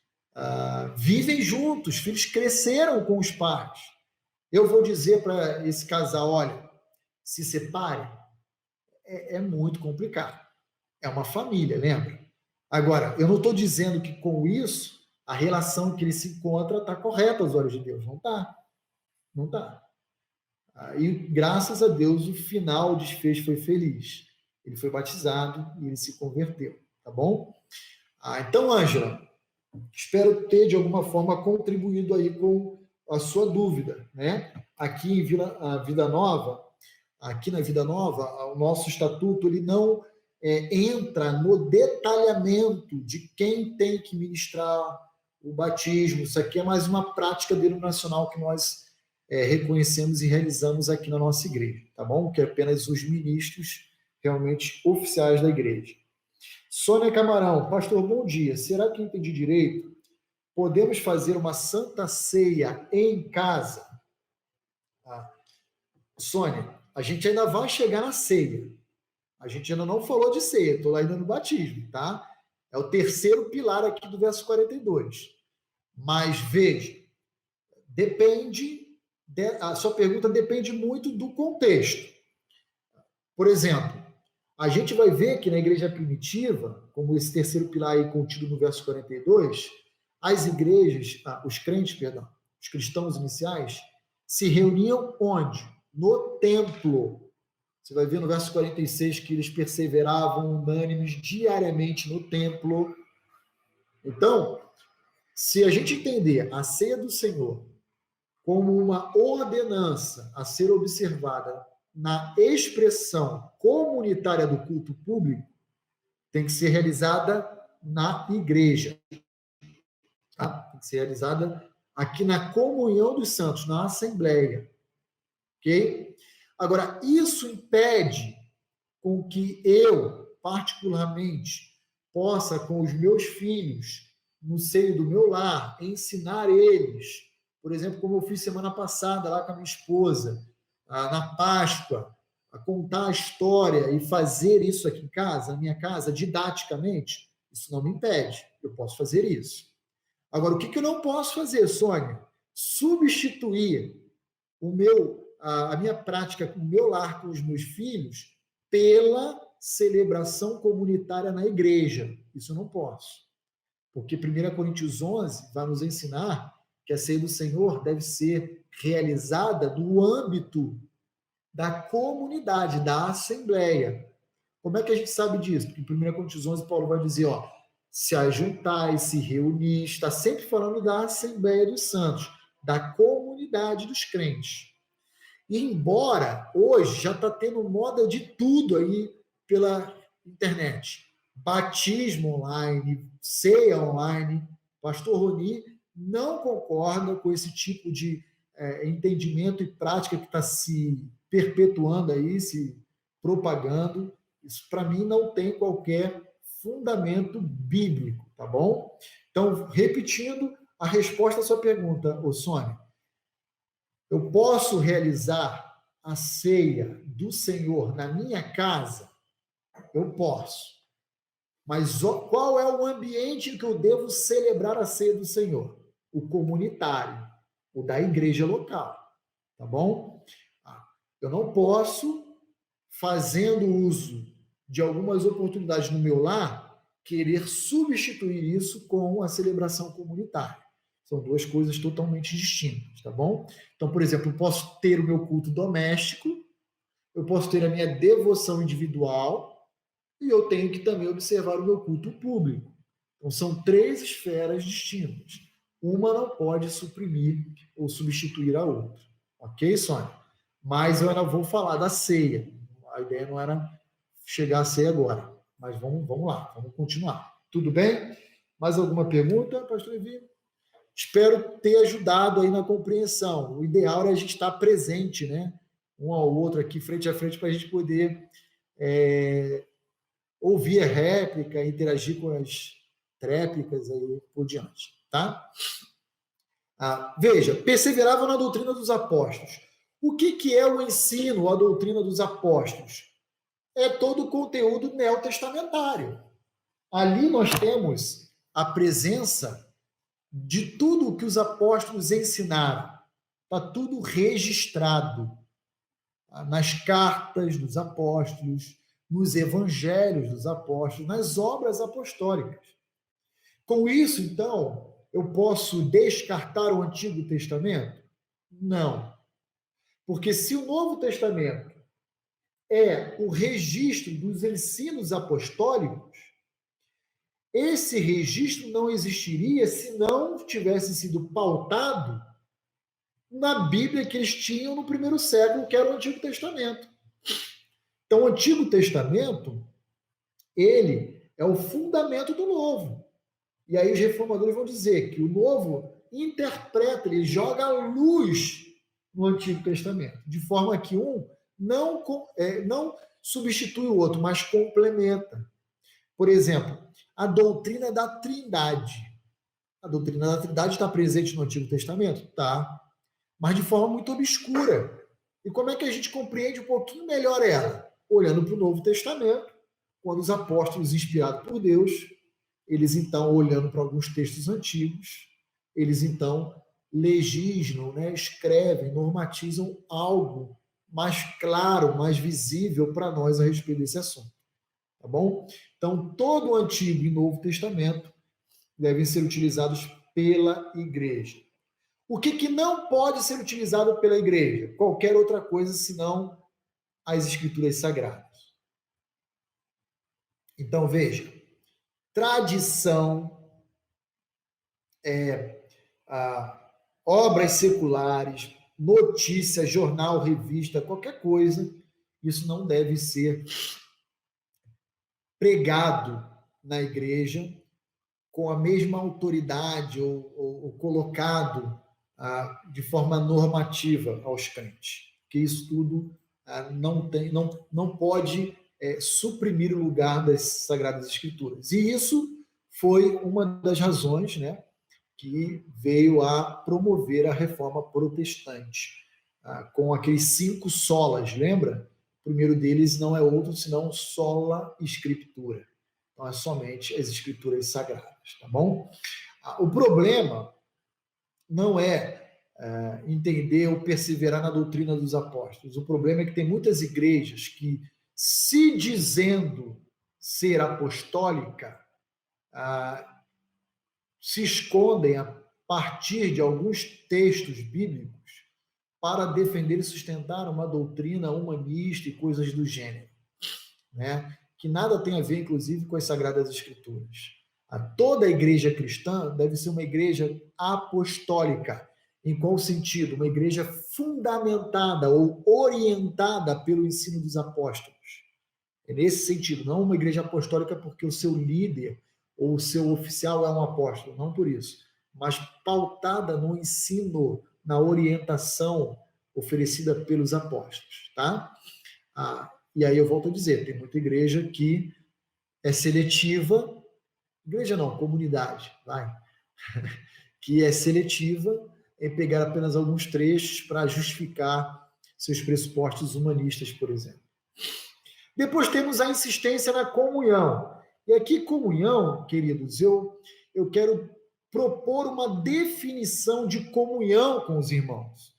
Vivem juntos, filhos cresceram com os pais. Eu vou dizer para esse casal, olha, se separe, é muito complicado. É uma família, lembra? Agora, eu não estou dizendo que com isso a relação que ele se encontra está correta aos olhos de Deus. Não está. Não está. E graças a Deus o final, o desfecho foi feliz. Ele foi batizado e ele se converteu, tá bom? Então, Ângela, espero ter de alguma forma contribuído aí com a sua dúvida, né? Aqui em Vida Nova, aqui na Vida Nova, o nosso estatuto ele não entra no detalhamento de quem tem que ministrar o batismo. Isso aqui é mais uma prática denominacional que nós reconhecemos e realizamos aqui na nossa igreja, tá bom? Que é apenas os ministros realmente oficiais da igreja. Sônia Camarão, pastor, bom dia. Será que eu entendi direito? Podemos fazer uma santa ceia em casa? Sônia, a gente ainda vai chegar na ceia. A gente ainda não falou de ceia, estou ainda no batismo, tá? É o terceiro pilar aqui do verso 42. Mas veja, a sua pergunta depende muito do contexto. Por exemplo, a gente vai ver que na igreja primitiva, como esse terceiro pilar aí contido no verso 42, as igrejas, os crentes, perdão, os cristãos iniciais, se reuniam onde? No templo. Você vai ver no verso 46 que eles perseveravam unânimes diariamente no templo. Então, se a gente entender a ceia do Senhor como uma ordenança a ser observada na expressão comunitária do culto público, tem que ser realizada na igreja. Tá? Tem que ser realizada aqui na comunhão dos santos, na assembleia. Ok? Agora, isso impede com que eu, particularmente, possa, com os meus filhos, no seio do meu lar, ensinar eles, por exemplo, como eu fiz semana passada lá com a minha esposa, na Páscoa, a contar a história e fazer isso aqui em casa, na minha casa, didaticamente, isso não me impede, eu posso fazer isso. Agora, o que eu não posso fazer, Sônia? Substituir a minha prática, o meu lar com os meus filhos, pela celebração comunitária na igreja. Isso eu não posso. Porque 1 Coríntios 11 vai nos ensinar que a ceia do Senhor deve ser realizada no âmbito da comunidade, da assembleia. Como é que a gente sabe disso? Porque em 1 Coríntios 11 Paulo vai dizer, se ajuntar, se reunir, está sempre falando da assembleia dos santos, da comunidade dos crentes. E embora hoje já está tendo moda de tudo aí pela internet, batismo online, ceia online, pastor Roni não concorda com esse tipo de entendimento e prática que está se perpetuando aí, se propagando. Isso, para mim, não tem qualquer fundamento bíblico, tá bom? Então, repetindo a resposta à sua pergunta, Sônia, eu posso realizar a ceia do Senhor na minha casa? Eu posso. Mas qual é o ambiente em que eu devo celebrar a ceia do Senhor? O comunitário, o da igreja local. Tá bom? Eu não posso, fazendo uso de algumas oportunidades no meu lar, querer substituir isso com a celebração comunitária. São duas coisas totalmente distintas, tá bom? Então, por exemplo, eu posso ter o meu culto doméstico, eu posso ter a minha devoção individual e eu tenho que também observar o meu culto público. Então, são três esferas distintas. Uma não pode suprimir ou substituir a outra. Ok, Sônia? Mas eu ainda vou falar da ceia. A ideia não era chegar a ceia agora. Mas vamos lá, vamos continuar. Tudo bem? Mais alguma pergunta, pastor Evino? Espero ter ajudado aí na compreensão. O ideal é a gente estar presente, né? Um ao outro aqui, frente a frente, para a gente poder ouvir a réplica, interagir com as tréplicas aí por diante, tá? Veja, perseveravam na doutrina dos apóstolos. O que é o ensino, a doutrina dos apóstolos? É todo o conteúdo neotestamentário. Ali nós temos a presença de tudo o que os apóstolos ensinaram. Está tudo registrado nas cartas dos apóstolos, nos evangelhos dos apóstolos, nas obras apostólicas. Com isso, então, eu posso descartar o Antigo Testamento? Não. Porque se o Novo Testamento é o registro dos ensinos apostólicos, esse registro não existiria se não tivesse sido pautado na Bíblia que eles tinham no primeiro século, que era o Antigo Testamento. Então, o Antigo Testamento, ele é o fundamento do Novo. E aí os reformadores vão dizer que o Novo interpreta, ele joga a luz no Antigo Testamento, de forma que um não substitui o outro, mas complementa. Por exemplo, a doutrina da Trindade. A doutrina da Trindade está presente no Antigo Testamento? Tá. Mas de forma muito obscura. E como é que a gente compreende um pouquinho melhor ela? Olhando para o Novo Testamento, quando os apóstolos, inspirados por Deus, eles então, olhando para alguns textos antigos, eles então legislam, escrevem, normatizam algo mais claro, mais visível para nós a respeito desse assunto. Tá bom? Então, todo o Antigo e Novo Testamento devem ser utilizados pela igreja. O que não pode ser utilizado pela igreja? Qualquer outra coisa senão as escrituras sagradas. Então, veja, tradição, obras seculares, notícia, jornal, revista, qualquer coisa, isso não deve ser pregado na igreja com a mesma autoridade ou colocado de forma normativa aos crentes. Que isso tudo não pode suprimir o lugar das Sagradas Escrituras. E isso foi uma das razões, que veio a promover a reforma protestante, com aqueles 5 solas, lembra? O primeiro deles não é outro senão sola Scriptura. Então é somente as Escrituras Sagradas, tá bom? O problema não é entender ou perseverar na doutrina dos apóstolos. O problema é que tem muitas igrejas que, se dizendo ser apostólica, se escondem a partir de alguns textos bíblicos para defender e sustentar uma doutrina humanista e coisas do gênero, que nada tem a ver, inclusive, com as Sagradas Escrituras. Toda a igreja cristã deve ser uma igreja apostólica. Em qual sentido? Uma igreja fundamentada ou orientada pelo ensino dos apóstolos. É nesse sentido, não uma igreja apostólica porque o seu líder ou o seu oficial é um apóstolo, não por isso, mas pautada no ensino, na orientação oferecida pelos apóstolos, tá? E aí eu volto a dizer, tem muita igreja que é seletiva, igreja não, comunidade, que é seletiva em pegar apenas alguns trechos para justificar seus pressupostos humanistas, por exemplo. Depois temos a insistência na comunhão. E aqui, comunhão, queridos, eu quero propor uma definição de comunhão com os irmãos.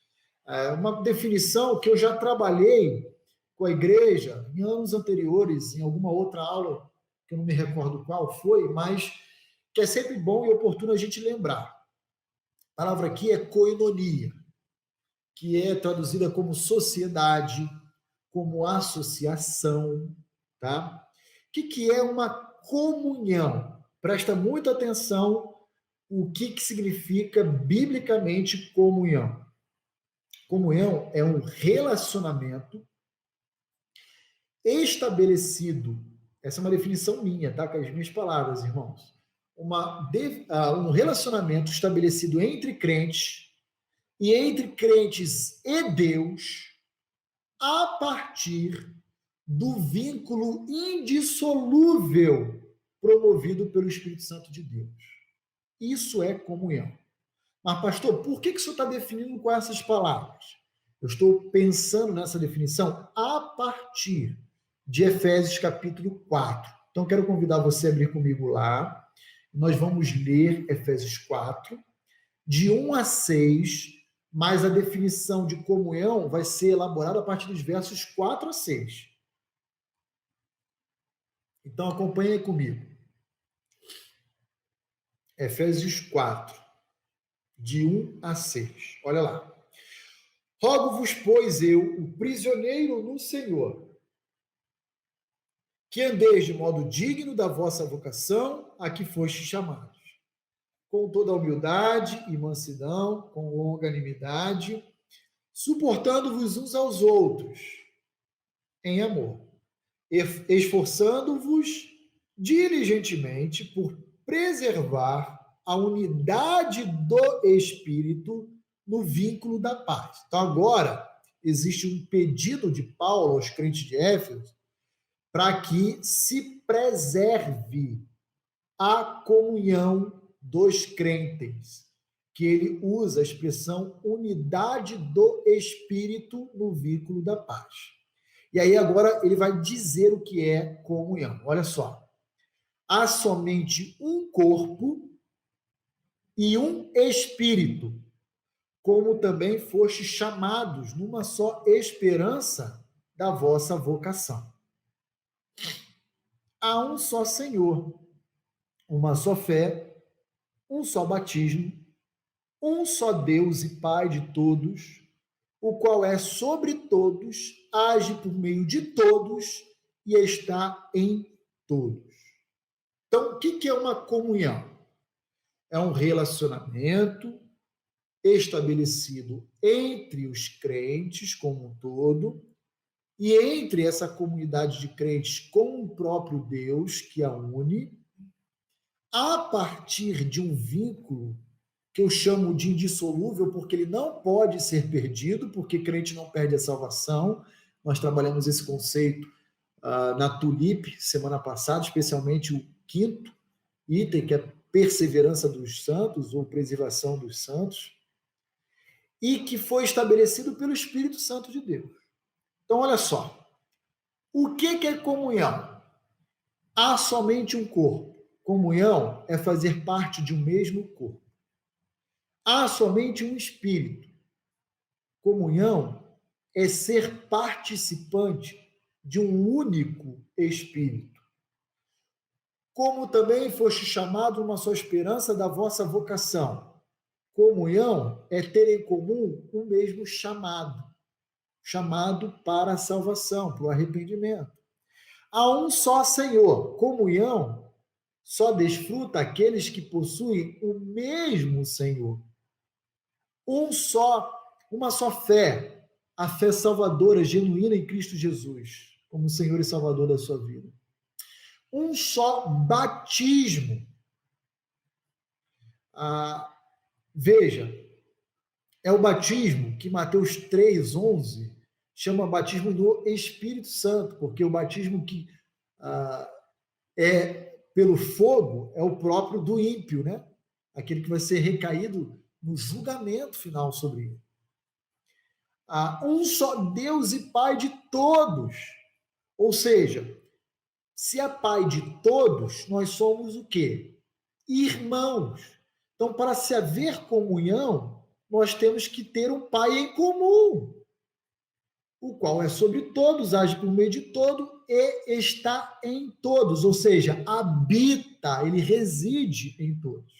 Uma definição que eu já trabalhei com a igreja em anos anteriores, em alguma outra aula, que eu não me recordo qual foi, mas que é sempre bom e oportuno a gente lembrar. A palavra aqui é koinonia, que é traduzida como sociedade, como associação, tá? O que é uma comunhão? Presta muita atenção o que significa biblicamente comunhão. Comunhão é um relacionamento estabelecido, essa é uma definição minha, tá? Com as minhas palavras, irmãos. Um relacionamento estabelecido entre crentes e Deus a partir do vínculo indissolúvel promovido pelo Espírito Santo de Deus. Isso é comunhão. Mas, pastor, por que o senhor está definindo com essas palavras? Eu estou pensando nessa definição a partir de Efésios capítulo 4. Então, quero convidar você a abrir comigo lá. Nós vamos ler Efésios 4, de 1 a 6, mas a definição de comunhão vai ser elaborada a partir dos versos 4 a 6. Então, acompanhe comigo. Efésios 4, de 1 a 6. Olha lá. Rogo-vos, pois eu, o prisioneiro no Senhor, que andeis de modo digno da vossa vocação, a que fostes chamados, com toda humildade e mansidão, com longanimidade, suportando-vos uns aos outros, em amor, esforçando-vos diligentemente por preservar a unidade do Espírito no vínculo da paz. Então, agora, existe um pedido de Paulo aos crentes de Éfeso para que se preserve a comunhão dos crentes, que ele usa a expressão unidade do Espírito no vínculo da paz. E aí agora ele vai dizer o que é comunhão. Olha só. Há somente um corpo e um espírito, como também fostes chamados numa só esperança da vossa vocação. Há um só Senhor, uma só fé, um só batismo, um só Deus e Pai de todos, o qual é sobre todos, age por meio de todos e está em todos. Então, o que é uma comunhão? É um relacionamento estabelecido entre os crentes como um todo e entre essa comunidade de crentes com o próprio Deus que a une, a partir de um vínculo que eu chamo de indissolúvel, porque ele não pode ser perdido, porque crente não perde a salvação. Nós trabalhamos esse conceito na Tulip semana passada, especialmente o quinto item, que é perseverança dos santos, ou preservação dos santos, e que foi estabelecido pelo Espírito Santo de Deus. Então, olha só, o que é comunhão? Há somente um corpo. Comunhão é fazer parte de um mesmo corpo. Há somente um espírito. Comunhão é ser participante de um único espírito. Como também foste chamado uma só esperança da vossa vocação. Comunhão é ter em comum o mesmo chamado para a salvação, para o arrependimento. Há um só Senhor. Comunhão só desfruta aqueles que possuem o mesmo Senhor. Uma só fé, a fé salvadora, genuína em Cristo Jesus, como Senhor e Salvador da sua vida. Um só batismo. Veja, é o batismo que Mateus 3:11 chama batismo do Espírito Santo, porque o batismo que é pelo fogo é o próprio do ímpio, né? Aquele que vai ser recaído no julgamento final sobre ele. Um só Deus e Pai de todos. Ou seja, se é Pai de todos, nós somos o quê? Irmãos. Então, para se haver comunhão, nós temos que ter um Pai em comum, o qual é sobre todos, age por meio de todo e está em todos, ou seja, habita, ele reside em todos.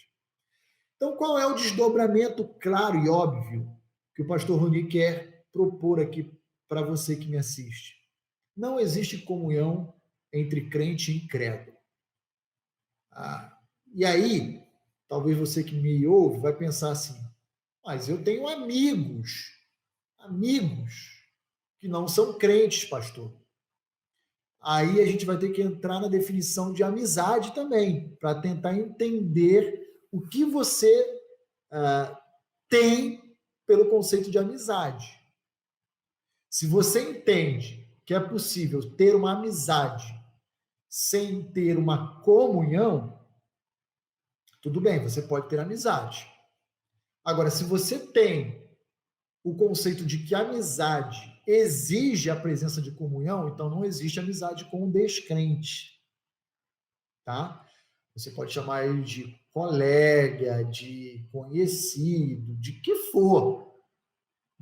Então, qual é o desdobramento claro e óbvio que o pastor Rony quer propor aqui para você que me assiste? Não existe comunhão entre crente e incrédulo. E aí, talvez você que me ouve vai pensar assim, mas eu tenho amigos que não são crentes, pastor. Aí a gente vai ter que entrar na definição de amizade também, para tentar entender o que você tem pelo conceito de amizade. Se você entende que é possível ter uma amizade sem ter uma comunhão, tudo bem, você pode ter amizade. Agora, se você tem o conceito de que amizade exige a presença de comunhão, então não existe amizade com o descrente, tá? Você pode chamar ele de colega, de conhecido, de que for.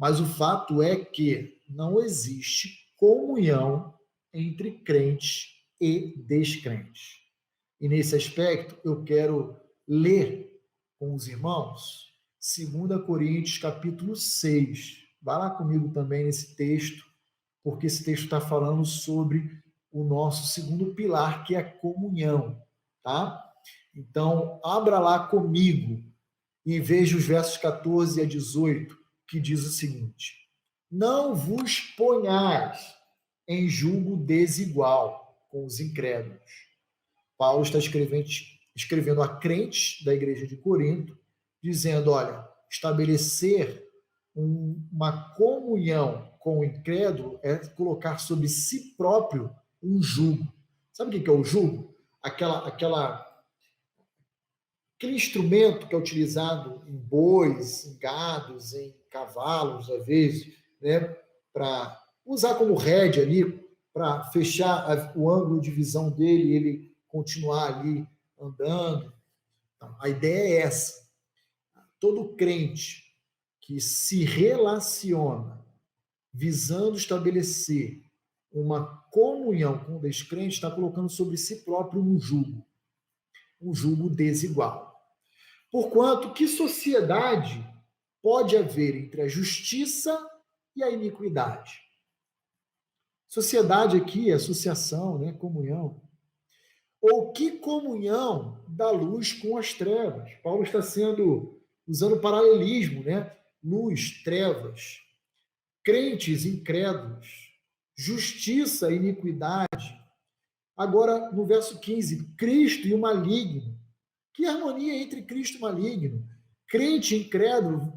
Mas o fato é que não existe comunhão entre crentes e descrentes. E nesse aspecto, eu quero ler com os irmãos 2 Coríntios, capítulo 6. Vai lá comigo também nesse texto, porque esse texto está falando sobre o nosso segundo pilar, que é a comunhão, tá? Então, abra lá comigo e veja os versos 14 a 18, que diz o seguinte: não vos ponhais em julgo desigual com os incrédulos. Paulo está escrevendo a crentes da igreja de Corinto, dizendo, olha, estabelecer uma comunhão com o incrédulo é colocar sobre si próprio um jugo. Sabe o que é o jugo? Aquele instrumento que é utilizado em bois, em gados, em cavalos, às vezes, né, para usar como rédea ali, para fechar o ângulo de visão dele e ele continuar ali andando. Então, a ideia é essa. Todo crente que se relaciona visando estabelecer uma comunhão com o descrente está colocando sobre si próprio um jugo desigual. Porquanto, que sociedade pode haver entre a justiça e a iniquidade? Sociedade aqui, associação, né, comunhão. Ou que comunhão da luz com as trevas? Paulo está usando paralelismo, né? Luz, trevas, crentes, incrédulos, justiça, iniquidade. Agora, no verso 15, Cristo e o maligno. Que harmonia entre Cristo e o maligno? Crente, incrédulo.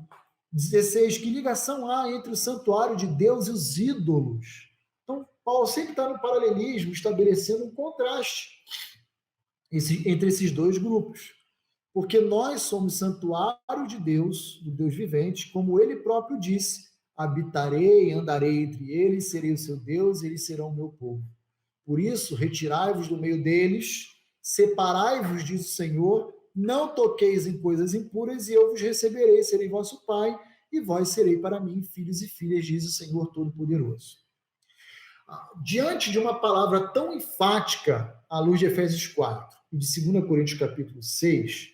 16, que ligação há entre o santuário de Deus e os ídolos? Então, Paulo sempre está no paralelismo, estabelecendo um contraste entre esses dois grupos. Porque nós somos santuário de Deus, do Deus vivente, como ele próprio disse, habitarei, andarei entre eles, serei o seu Deus, e eles serão o meu povo. Por isso, retirai-vos do meio deles, separai-vos, diz o Senhor, não toqueis em coisas impuras, e eu vos receberei, serei vosso pai, e vós serei para mim filhos e filhas, diz o Senhor Todo-Poderoso. Diante de uma palavra tão enfática, à luz de Efésios 4 e de 2 Coríntios capítulo 6,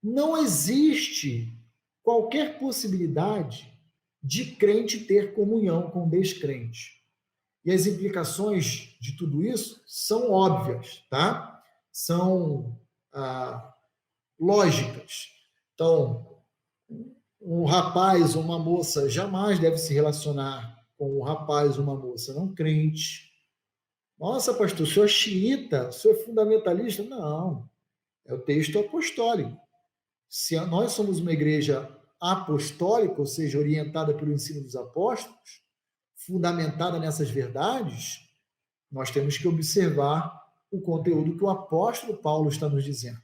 não existe qualquer possibilidade de crente ter comunhão com descrente. E as implicações de tudo isso são óbvias, tá? São lógicas. Então, um rapaz ou uma moça jamais deve se relacionar com um rapaz ou uma moça não crente. Nossa, pastor, o senhor é xiita, o senhor é fundamentalista? Não, é o texto apostólico. Se nós somos uma igreja apostólica, ou seja, orientada pelo ensino dos apóstolos, fundamentada nessas verdades, nós temos que observar o conteúdo que o apóstolo Paulo está nos dizendo.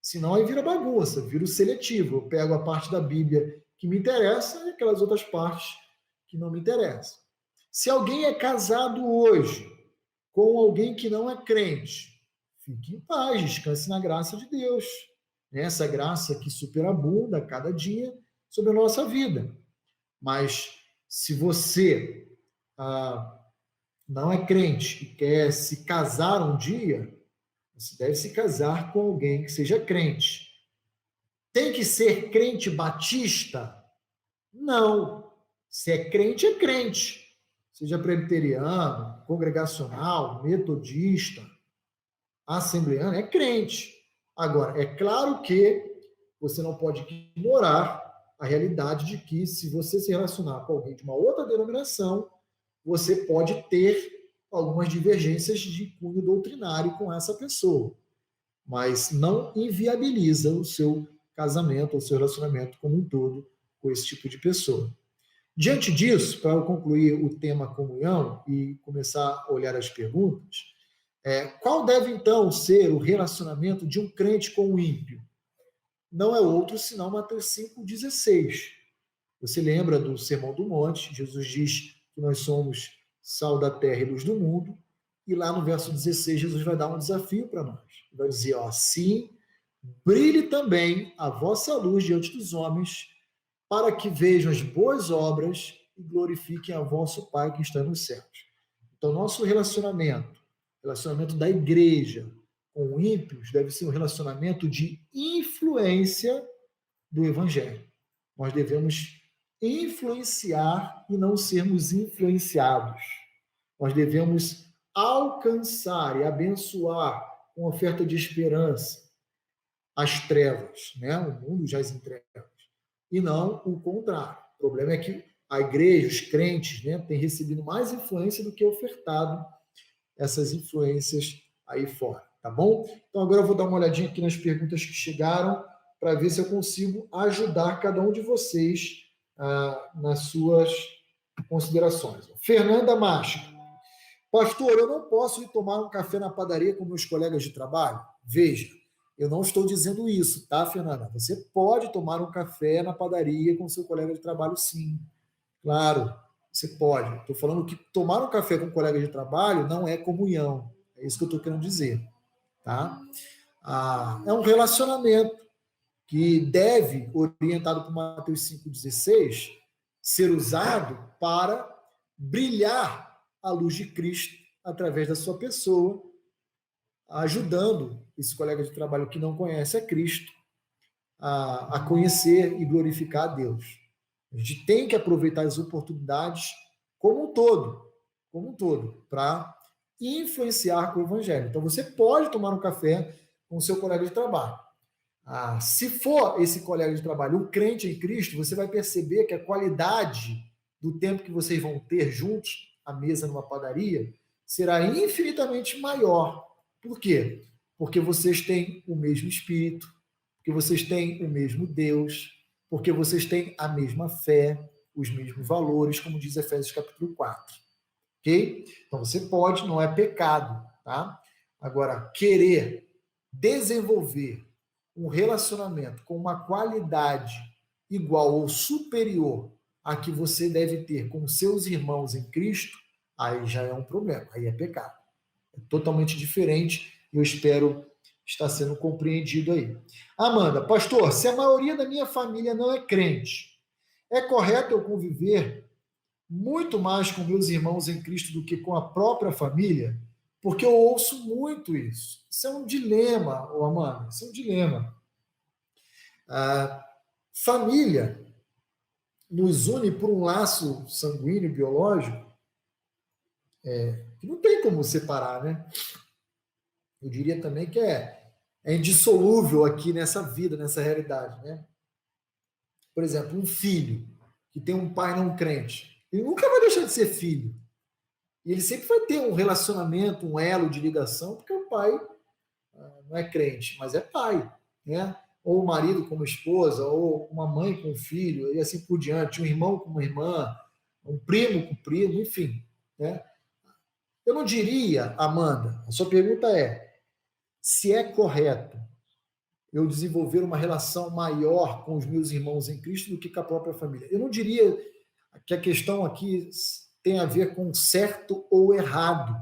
Senão aí vira bagunça, vira o seletivo. Eu pego a parte da Bíblia que me interessa e aquelas outras partes que não me interessam. Se alguém é casado hoje com alguém que não é crente, fique em paz, descanse na graça de Deus. Essa graça que superabunda a cada dia sobre a nossa vida. Mas se você não é crente e quer se casar um dia, você deve se casar com alguém que seja crente. Tem que ser crente batista? Não. Se é crente, é crente. Seja presbiteriano, congregacional, metodista, assembleano, é crente. Agora, é claro que você não pode ignorar a realidade de que, se você se relacionar com alguém de uma outra denominação, você pode ter algumas divergências de cunho doutrinário com essa pessoa, mas não inviabiliza o seu casamento, o seu relacionamento como um todo com esse tipo de pessoa. Diante disso, para eu concluir o tema comunhão e começar a olhar as perguntas, qual deve então ser o relacionamento de um crente com o ímpio? Não é outro senão Mateus 5,16. Você lembra do Sermão do Monte? Jesus diz que nós somos sal da terra e luz do mundo, e lá no verso 16 Jesus vai dar um desafio para nós. Vai dizer, assim, brilhe também a vossa luz diante dos homens, para que vejam as boas obras e glorifiquem a vosso Pai que está nos céus. Então, nosso relacionamento da igreja com ímpios deve ser um relacionamento de influência do Evangelho. Nós devemos influenciar e não sermos influenciados. Nós devemos alcançar e abençoar com oferta de esperança as trevas, né? O mundo jaz em trevas. E não o contrário. O problema é que a igreja, os crentes, né, têm recebido mais influência do que ofertado essas influências aí fora, tá bom? Então agora eu vou dar uma olhadinha aqui nas perguntas que chegaram para ver se eu consigo ajudar cada um de vocês nas suas considerações. Fernanda Máscara. Pastor, eu não posso ir tomar um café na padaria com meus colegas de trabalho? Veja, eu não estou dizendo isso, tá, Fernanda? Você pode tomar um café na padaria com seu colega de trabalho, sim. Claro, você pode. Estou falando que tomar um café com um colega de trabalho não é comunhão. É isso que eu estou querendo dizer, tá? É um relacionamento que deve, orientado por Mateus 5,16, ser usado para brilhar a luz de Cristo através da sua pessoa, ajudando esse colega de trabalho que não conhece a Cristo a conhecer e glorificar a Deus. A gente tem que aproveitar as oportunidades como um todo, para influenciar com o Evangelho. Então, você pode tomar um café com o seu colega de trabalho. Se for esse colega de trabalho um crente em Cristo, você vai perceber que a qualidade do tempo que vocês vão ter juntos, à mesa numa padaria, será infinitamente maior. Por quê? Porque vocês têm o mesmo Espírito, porque vocês têm o mesmo Deus, porque vocês têm a mesma fé, os mesmos valores, como diz Efésios capítulo 4. Ok? Então você pode, não é pecado, tá? Agora, querer desenvolver um relacionamento com uma qualidade igual ou superior a que você deve ter com seus irmãos em Cristo, aí já é um problema, aí é pecado. É totalmente diferente e eu espero estar sendo compreendido aí. Amanda, pastor, se a maioria da minha família não é crente, é correto eu conviver muito mais com meus irmãos em Cristo do que com a própria família? Porque eu ouço muito isso. Isso é um dilema, Amanda, isso é um dilema. A família nos une por um laço sanguíneo, biológico, que não tem como separar, né? Eu diria também que é indissolúvel aqui nessa vida, nessa realidade, né? Por exemplo, um filho que tem um pai não crente, ele nunca vai deixar de ser filho. E ele sempre vai ter um relacionamento, um elo de ligação, porque o pai não é crente, mas é pai, né? Ou o marido com uma esposa, ou uma mãe com um filho, e assim por diante, um irmão com uma irmã, um primo com um primo, enfim, né? Eu não diria, Amanda, a sua pergunta é se é correto eu desenvolver uma relação maior com os meus irmãos em Cristo do que com a própria família. Eu não diria que a questão aqui tem a ver com certo ou errado.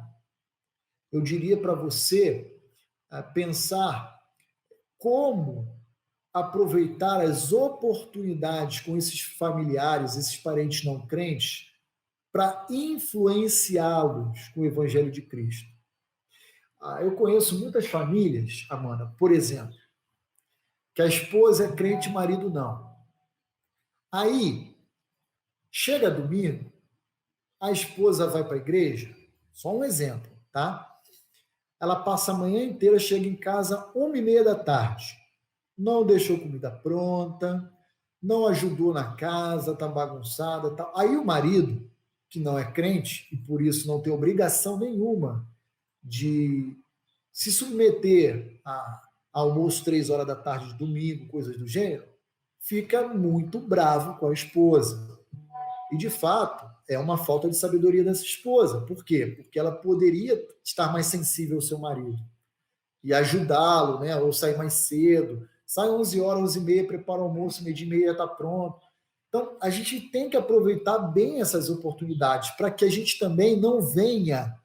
Eu diria para você pensar como aproveitar as oportunidades com esses familiares, esses parentes não crentes, para influenciá-los com o Evangelho de Cristo. Eu conheço muitas famílias, Amanda, por exemplo, que a esposa é crente e o marido não. Aí, chega domingo, a esposa vai para a igreja, só um exemplo, tá? Ela passa a manhã inteira, chega em casa 1h30 da tarde. Não deixou comida pronta, não ajudou na casa, tá bagunçada, tal. Aí o marido, que não é crente e por isso não tem obrigação nenhuma de se submeter a almoço 3 horas da tarde de domingo, coisas do gênero, fica muito bravo com a esposa. E, de fato, é uma falta de sabedoria dessa esposa. Por quê? Porque ela poderia estar mais sensível ao seu marido e ajudá-lo, né? Ou sair mais cedo. Sai 11 horas, 11h30, prepara o almoço, 12h30 já está pronto. Então, a gente tem que aproveitar bem essas oportunidades para que a gente também não venha,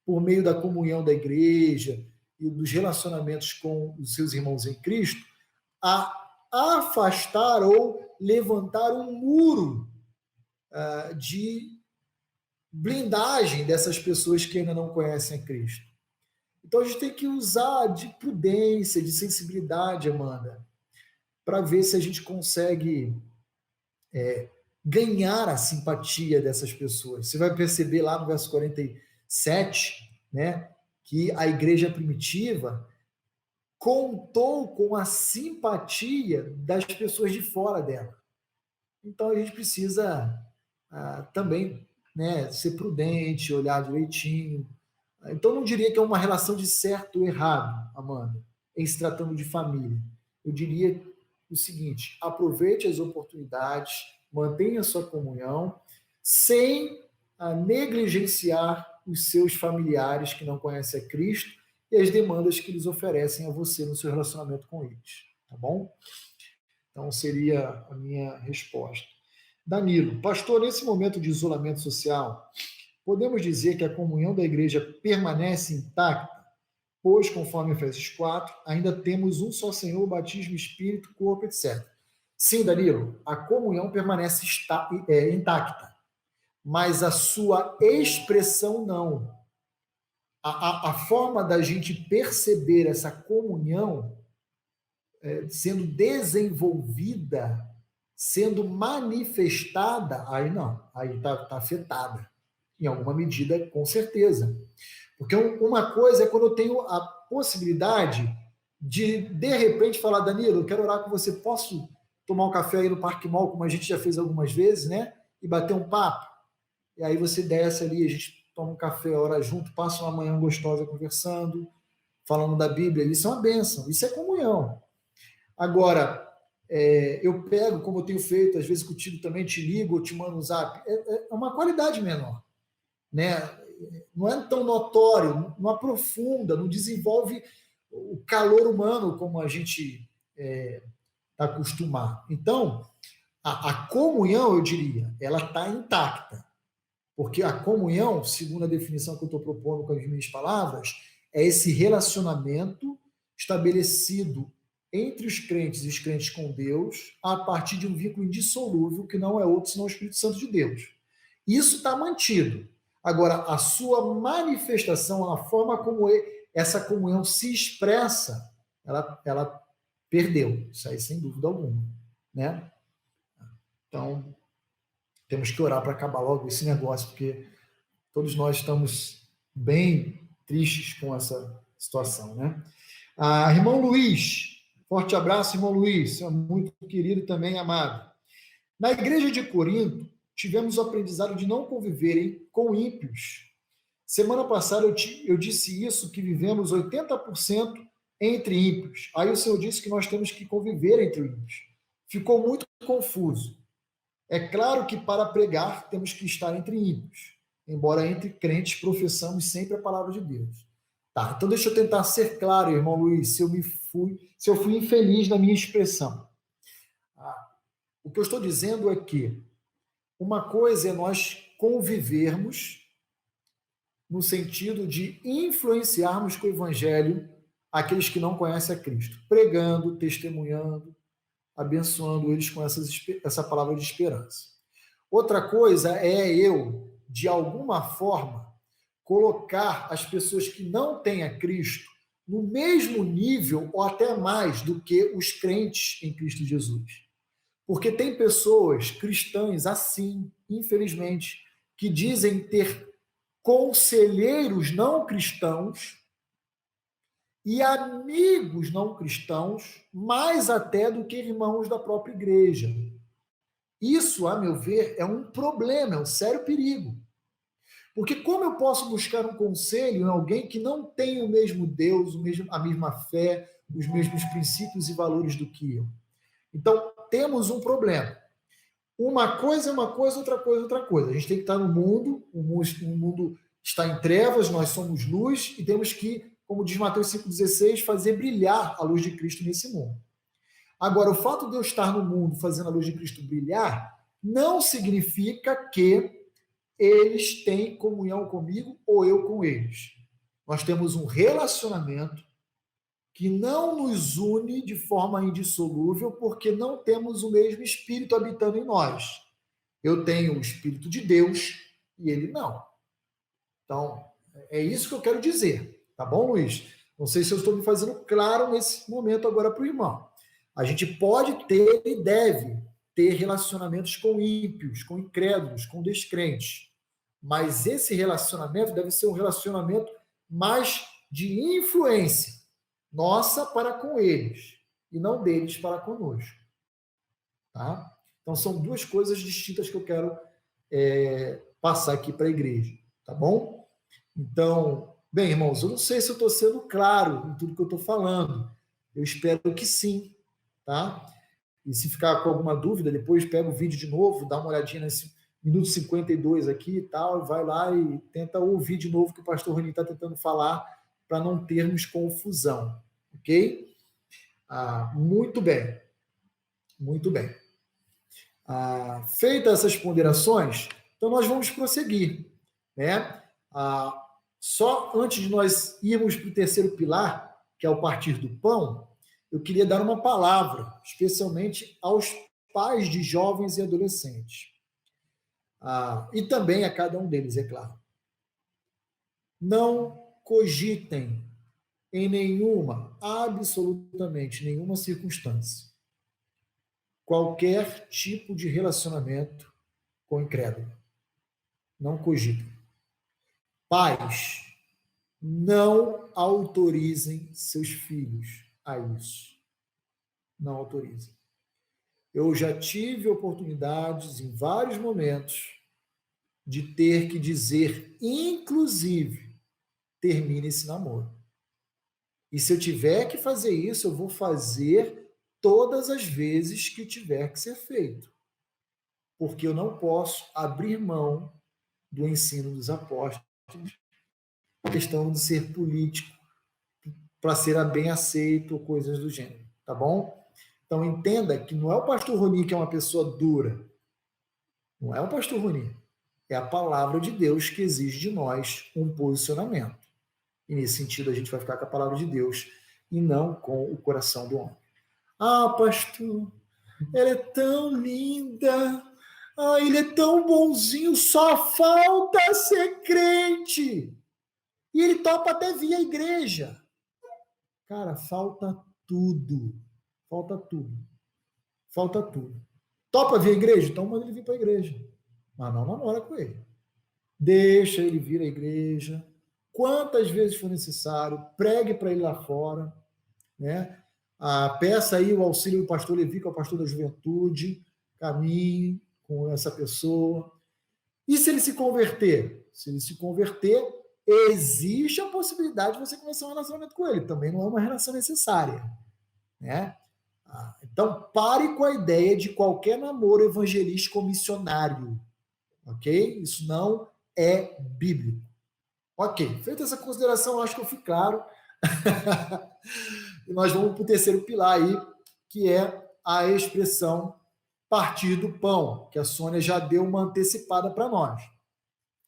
por meio da comunhão da igreja e dos relacionamentos com os seus irmãos em Cristo, a afastar ou levantar um muro de blindagem dessas pessoas que ainda não conhecem a Cristo. Então a gente tem que usar de prudência, de sensibilidade, Amanda, para ver se a gente consegue ganhar a simpatia dessas pessoas. Você vai perceber lá no verso 47, né, que a igreja primitiva contou com a simpatia das pessoas de fora dela. Então a gente precisa também, né, ser prudente, olhar direitinho. Então não diria que é uma relação de certo ou errado, Amanda, em se tratando de família. Eu diria o seguinte: aproveite as oportunidades, mantenha a sua comunhão, sem negligenciar os seus familiares que não conhecem a Cristo e as demandas que eles oferecem a você no seu relacionamento com eles, tá bom? Então seria a minha resposta. Danilo, pastor, nesse momento de isolamento social, podemos dizer que a comunhão da igreja permanece intacta? Pois, conforme Efésios 4, ainda temos um só Senhor, batismo, Espírito, corpo, etc. Sim, Danilo, a comunhão permanece intacta, mas a sua expressão não. A forma da gente perceber essa comunhão sendo desenvolvida, sendo manifestada, aí não, aí está afetada. Em alguma medida, com certeza. Porque uma coisa é quando eu tenho a possibilidade de repente, falar: Danilo, eu quero orar com você, posso tomar um café aí no Parque Mall, como a gente já fez algumas vezes, né? E bater um papo? E aí você desce ali, a gente toma um café, ora junto, passa uma manhã gostosa conversando, falando da Bíblia. Isso é uma bênção, isso é comunhão. Agora, eu pego, como eu tenho feito, às vezes contigo também, te ligo, ou te mando um zap, é uma qualidade menor, né? Não é tão notório, não aprofunda, não desenvolve o calor humano como a gente está acostumado. Então, a comunhão, eu diria, ela está intacta, porque a comunhão, segundo a definição que eu estou propondo com as minhas palavras, é esse relacionamento estabelecido entre os crentes e os crentes com Deus a partir de um vínculo indissolúvel que não é outro senão o Espírito Santo de Deus. Isso está mantido. Agora, a sua manifestação, a forma como essa comunhão se expressa, ela perdeu. Isso aí, sem dúvida alguma, né? Então, temos que orar para acabar logo esse negócio, porque todos nós estamos bem tristes com essa situação, né? Irmão Luiz, forte abraço, irmão Luiz, você é muito querido e também amado. Na igreja de Corinto, tivemos o aprendizado de não conviverem com ímpios. Semana passada eu disse isso, que vivemos 80% entre ímpios. Aí o Senhor disse que nós temos que conviver entre ímpios. Ficou muito confuso. É claro que para pregar temos que estar entre ímpios, embora entre crentes professamos sempre a palavra de Deus. Tá, então deixa eu tentar ser claro, irmão Luiz, se eu fui infeliz na minha expressão. O que eu estou dizendo é que uma coisa é nós convivermos no sentido de influenciarmos com o evangelho aqueles que não conhecem a Cristo, pregando, testemunhando, abençoando eles com essa palavra de esperança. Outra coisa é eu, de alguma forma, colocar as pessoas que não têm a Cristo no mesmo nível ou até mais do que os crentes em Cristo Jesus. Porque tem pessoas cristãs assim, infelizmente, que dizem ter conselheiros não cristãos e amigos não cristãos, mais até do que irmãos da própria igreja. Isso, a meu ver, é um problema, é um sério perigo. Porque como eu posso buscar um conselho em alguém que não tem o mesmo Deus, a mesma fé, os mesmos princípios e valores do que eu? Então, temos um problema. Uma coisa é uma coisa, outra coisa é outra coisa. A gente tem que estar no mundo, o mundo está em trevas, nós somos luz e temos que, como diz Mateus 5,16, fazer brilhar a luz de Cristo nesse mundo. Agora, o fato de eu estar no mundo fazendo a luz de Cristo brilhar não significa que eles têm comunhão comigo ou eu com eles. Nós temos um relacionamento que não nos une de forma indissolúvel, porque não temos o mesmo Espírito habitando em nós. Eu tenho o Espírito de Deus e ele não. Então, é isso que eu quero dizer. Tá bom, Luiz? Não sei se eu estou me fazendo claro nesse momento agora para o irmão. A gente pode ter e deve ter relacionamentos com ímpios, com incrédulos, com descrentes. Mas esse relacionamento deve ser um relacionamento mais de influência nossa para com eles e não deles para conosco. Tá? Então, são duas coisas distintas que eu quero passar aqui para a igreja. Tá bom? Então, bem, irmãos, eu não sei se eu estou sendo claro em tudo que eu estou falando. Eu espero que sim. Tá? E se ficar com alguma dúvida, depois pega o vídeo de novo, dá uma olhadinha nesse minuto 52 aqui e tal, vai lá e tenta ouvir de novo o que o pastor Rony está tentando falar para não termos confusão, ok? Muito bem, muito bem. Feitas essas ponderações, então nós vamos prosseguir, né? Só antes de nós irmos para o terceiro pilar, que é o partir do pão, eu queria dar uma palavra, especialmente aos pais de jovens e adolescentes. E também a cada um deles, é claro. Não cogitem em nenhuma, absolutamente nenhuma circunstância, qualquer tipo de relacionamento com incrédulo. Não cogitem. Pais, não autorizem seus filhos a isso. Não autorizem. Eu já tive oportunidades em vários momentos de ter que dizer, inclusive, termine esse namoro. E se eu tiver que fazer isso, eu vou fazer todas as vezes que tiver que ser feito. Porque eu não posso abrir mão do ensino dos apóstolos, a questão de ser político, para ser bem aceito, ou coisas do gênero, tá bom? Então entenda que não é o pastor Rony que é uma pessoa dura. Não é o pastor Rony. É a palavra de Deus que exige de nós um posicionamento. E nesse sentido a gente vai ficar com a palavra de Deus e não com o coração do homem. Pastor, ela é tão linda. Ele é tão bonzinho, só falta ser crente. E ele topa até vir à igreja. Cara, falta tudo. Falta tudo. Falta tudo. Topa vir à igreja? Então manda ele vir para a igreja. Mas não namora com ele. Deixa ele vir à igreja. Quantas vezes for necessário, pregue para ele lá fora. Né? Peça aí o auxílio do pastor Levi, que é o pastor da juventude. Caminhe com essa pessoa. E se ele se converter? Se ele se converter, existe a possibilidade de você começar um relacionamento com ele. Também não é uma relação necessária. Né? Então, pare com a ideia de qualquer namoro evangelístico ou missionário. Ok? Isso não é bíblico. Ok, feita essa consideração, acho que eu fui claro. E nós vamos para o terceiro pilar aí, que é a expressão partir do pão, que a Sônia já deu uma antecipada para nós.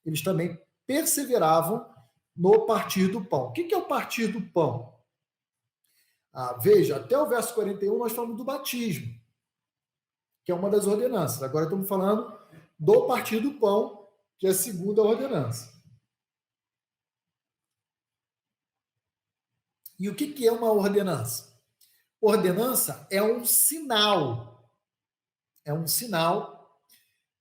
Eles também perseveravam no partir do pão. O que é o partir do pão? Veja, até o verso 41 nós falamos do batismo, que é uma das ordenanças. Agora estamos falando do partir do pão, que é a segunda ordenança. E o que é uma ordenança? Ordenança é um sinal. É um sinal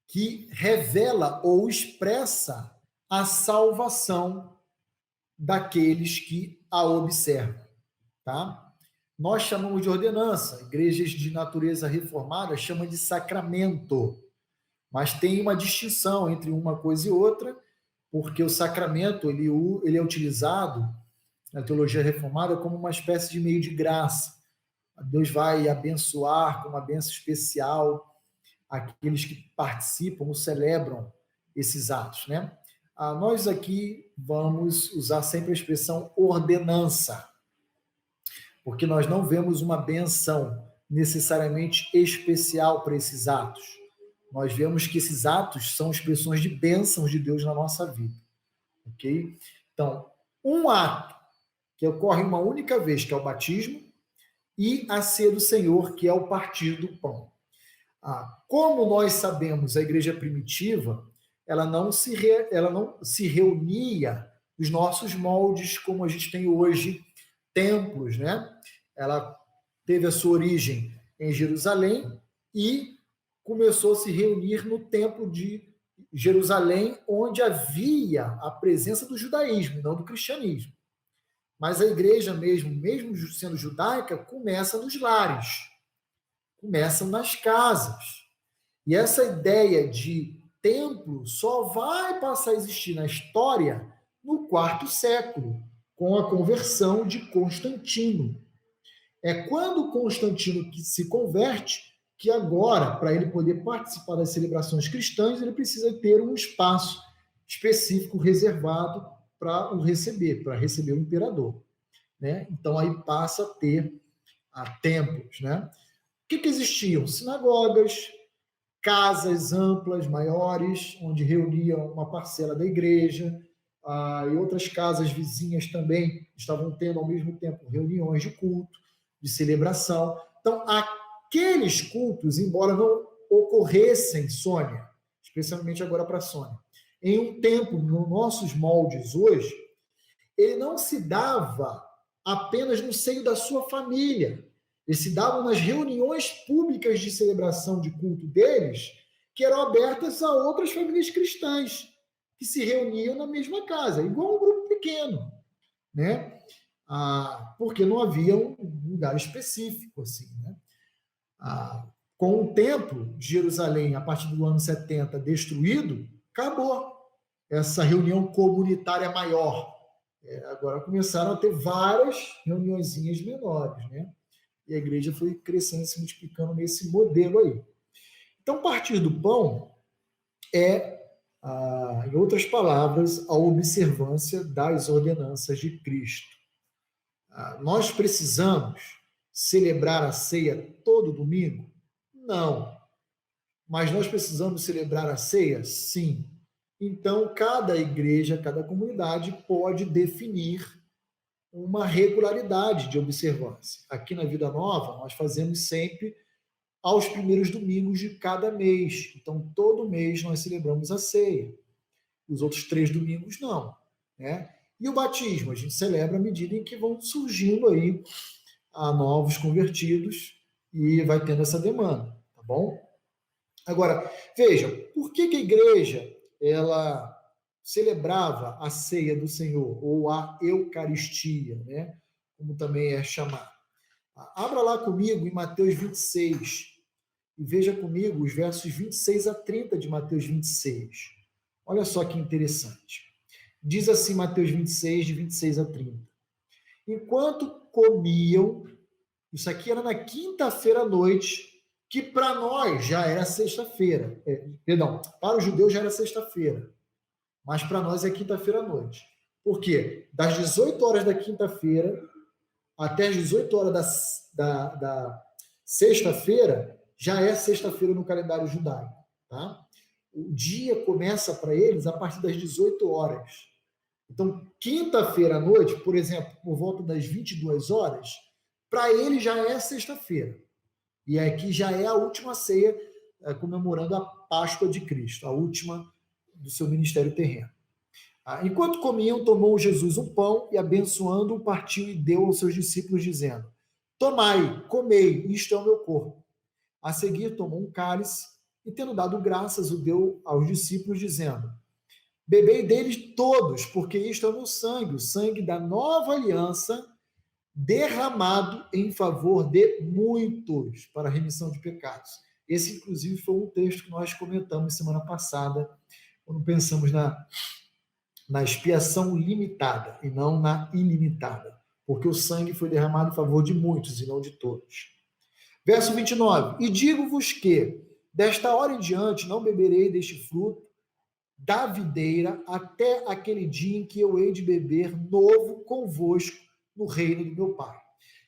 que revela ou expressa a salvação daqueles que a observam. Tá? Nós chamamos de ordenança. Igrejas de natureza reformada chamam de sacramento. Mas tem uma distinção entre uma coisa e outra, porque o sacramento ele é utilizado na teologia reformada como uma espécie de meio de graça. Deus vai abençoar com uma bênção especial aqueles que participam ou celebram esses atos, né? Nós aqui vamos usar sempre a expressão ordenança, porque nós não vemos uma benção necessariamente especial para esses atos. Nós vemos que esses atos são expressões de bênçãos de Deus na nossa vida, ok? Então, um ato que ocorre uma única vez, que é o batismo, e a ceia do Senhor, que é o partir do pão. Como nós sabemos, a igreja primitiva, ela não se reunia nos nossos moldes como a gente tem hoje, templos, né? Ela teve a sua origem em Jerusalém e começou a se reunir no templo de Jerusalém, onde havia a presença do judaísmo, não do cristianismo. Mas a igreja mesmo sendo judaica, começa nos lares, começa nas casas. E essa ideia de templo só vai passar a existir na história no quarto século, com a conversão de Constantino. É quando Constantino se converte que agora, para ele poder participar das celebrações cristãs, ele precisa ter um espaço específico reservado para receber o imperador. Né? Então aí passa a ter templos. Né? O que existiam? Sinagogas, casas amplas, maiores, onde reuniam uma parcela da igreja, e outras casas vizinhas também estavam tendo ao mesmo tempo reuniões de culto, de celebração. Então, aqueles cultos, embora não ocorressem, Sônia, especialmente agora para a Sônia, em um tempo, nos nossos moldes hoje, ele não se dava apenas no seio da sua família. Eles se davam nas reuniões públicas de celebração de culto deles, que eram abertas a outras famílias cristãs, que se reuniam na mesma casa, igual um grupo pequeno, né? Porque não havia um lugar específico, assim, né? Com o templo de Jerusalém, a partir do ano 70, destruído, acabou essa reunião comunitária maior. Agora começaram a ter várias reuniõezinhas menores, né? E a igreja foi crescendo, se multiplicando nesse modelo aí. Então, partir do pão é, em outras palavras, a observância das ordenanças de Cristo. Nós precisamos celebrar a ceia todo domingo? Não. Mas nós precisamos celebrar a ceia? Sim. Então, cada igreja, cada comunidade pode definir uma regularidade de observância. Aqui na Vida Nova, nós fazemos sempre aos primeiros domingos de cada mês. Então, todo mês nós celebramos a ceia. Os outros 3 domingos, não. Né? E o batismo, a gente celebra à medida em que vão surgindo aí novos convertidos e vai tendo essa demanda, tá bom? Agora, vejam, por que a igreja ela celebrava a ceia do Senhor, ou a Eucaristia, né? Como também é chamado. Abra lá comigo em Mateus 26 e veja comigo os versos 26 a 30 de Mateus 26. Olha só que interessante. Diz assim Mateus 26, de 26 a 30. Enquanto comiam, isso aqui era na quinta-feira à noite, que para nós já era sexta-feira. Perdão, para os judeus já era sexta-feira, mas para nós é quinta-feira à noite. Por quê? Das 18 horas da quinta-feira até as 18 horas da sexta-feira, já é sexta-feira no calendário judaico. Tá? O dia começa para eles a partir das 18 horas. Então, quinta-feira à noite, por exemplo, por volta das 22 horas, para eles já é sexta-feira. E aqui já é a última ceia, comemorando a Páscoa de Cristo, a última do seu ministério terreno. Enquanto comiam, tomou Jesus um pão e, abençoando-o, partiu e deu aos seus discípulos, dizendo: Tomai, comei, isto é o meu corpo. A seguir, tomou um cálice e, tendo dado graças, o deu aos discípulos, dizendo: Bebei deles todos, porque isto é o meu sangue, o sangue da nova aliança, derramado em favor de muitos para a remissão de pecados. Esse, inclusive, foi um texto que nós comentamos semana passada, quando pensamos na expiação limitada e não na ilimitada, porque o sangue foi derramado em favor de muitos e não de todos. Verso 29. E digo-vos que, desta hora em diante, não beberei deste fruto da videira até aquele dia em que eu hei de beber novo convosco no reino do meu Pai.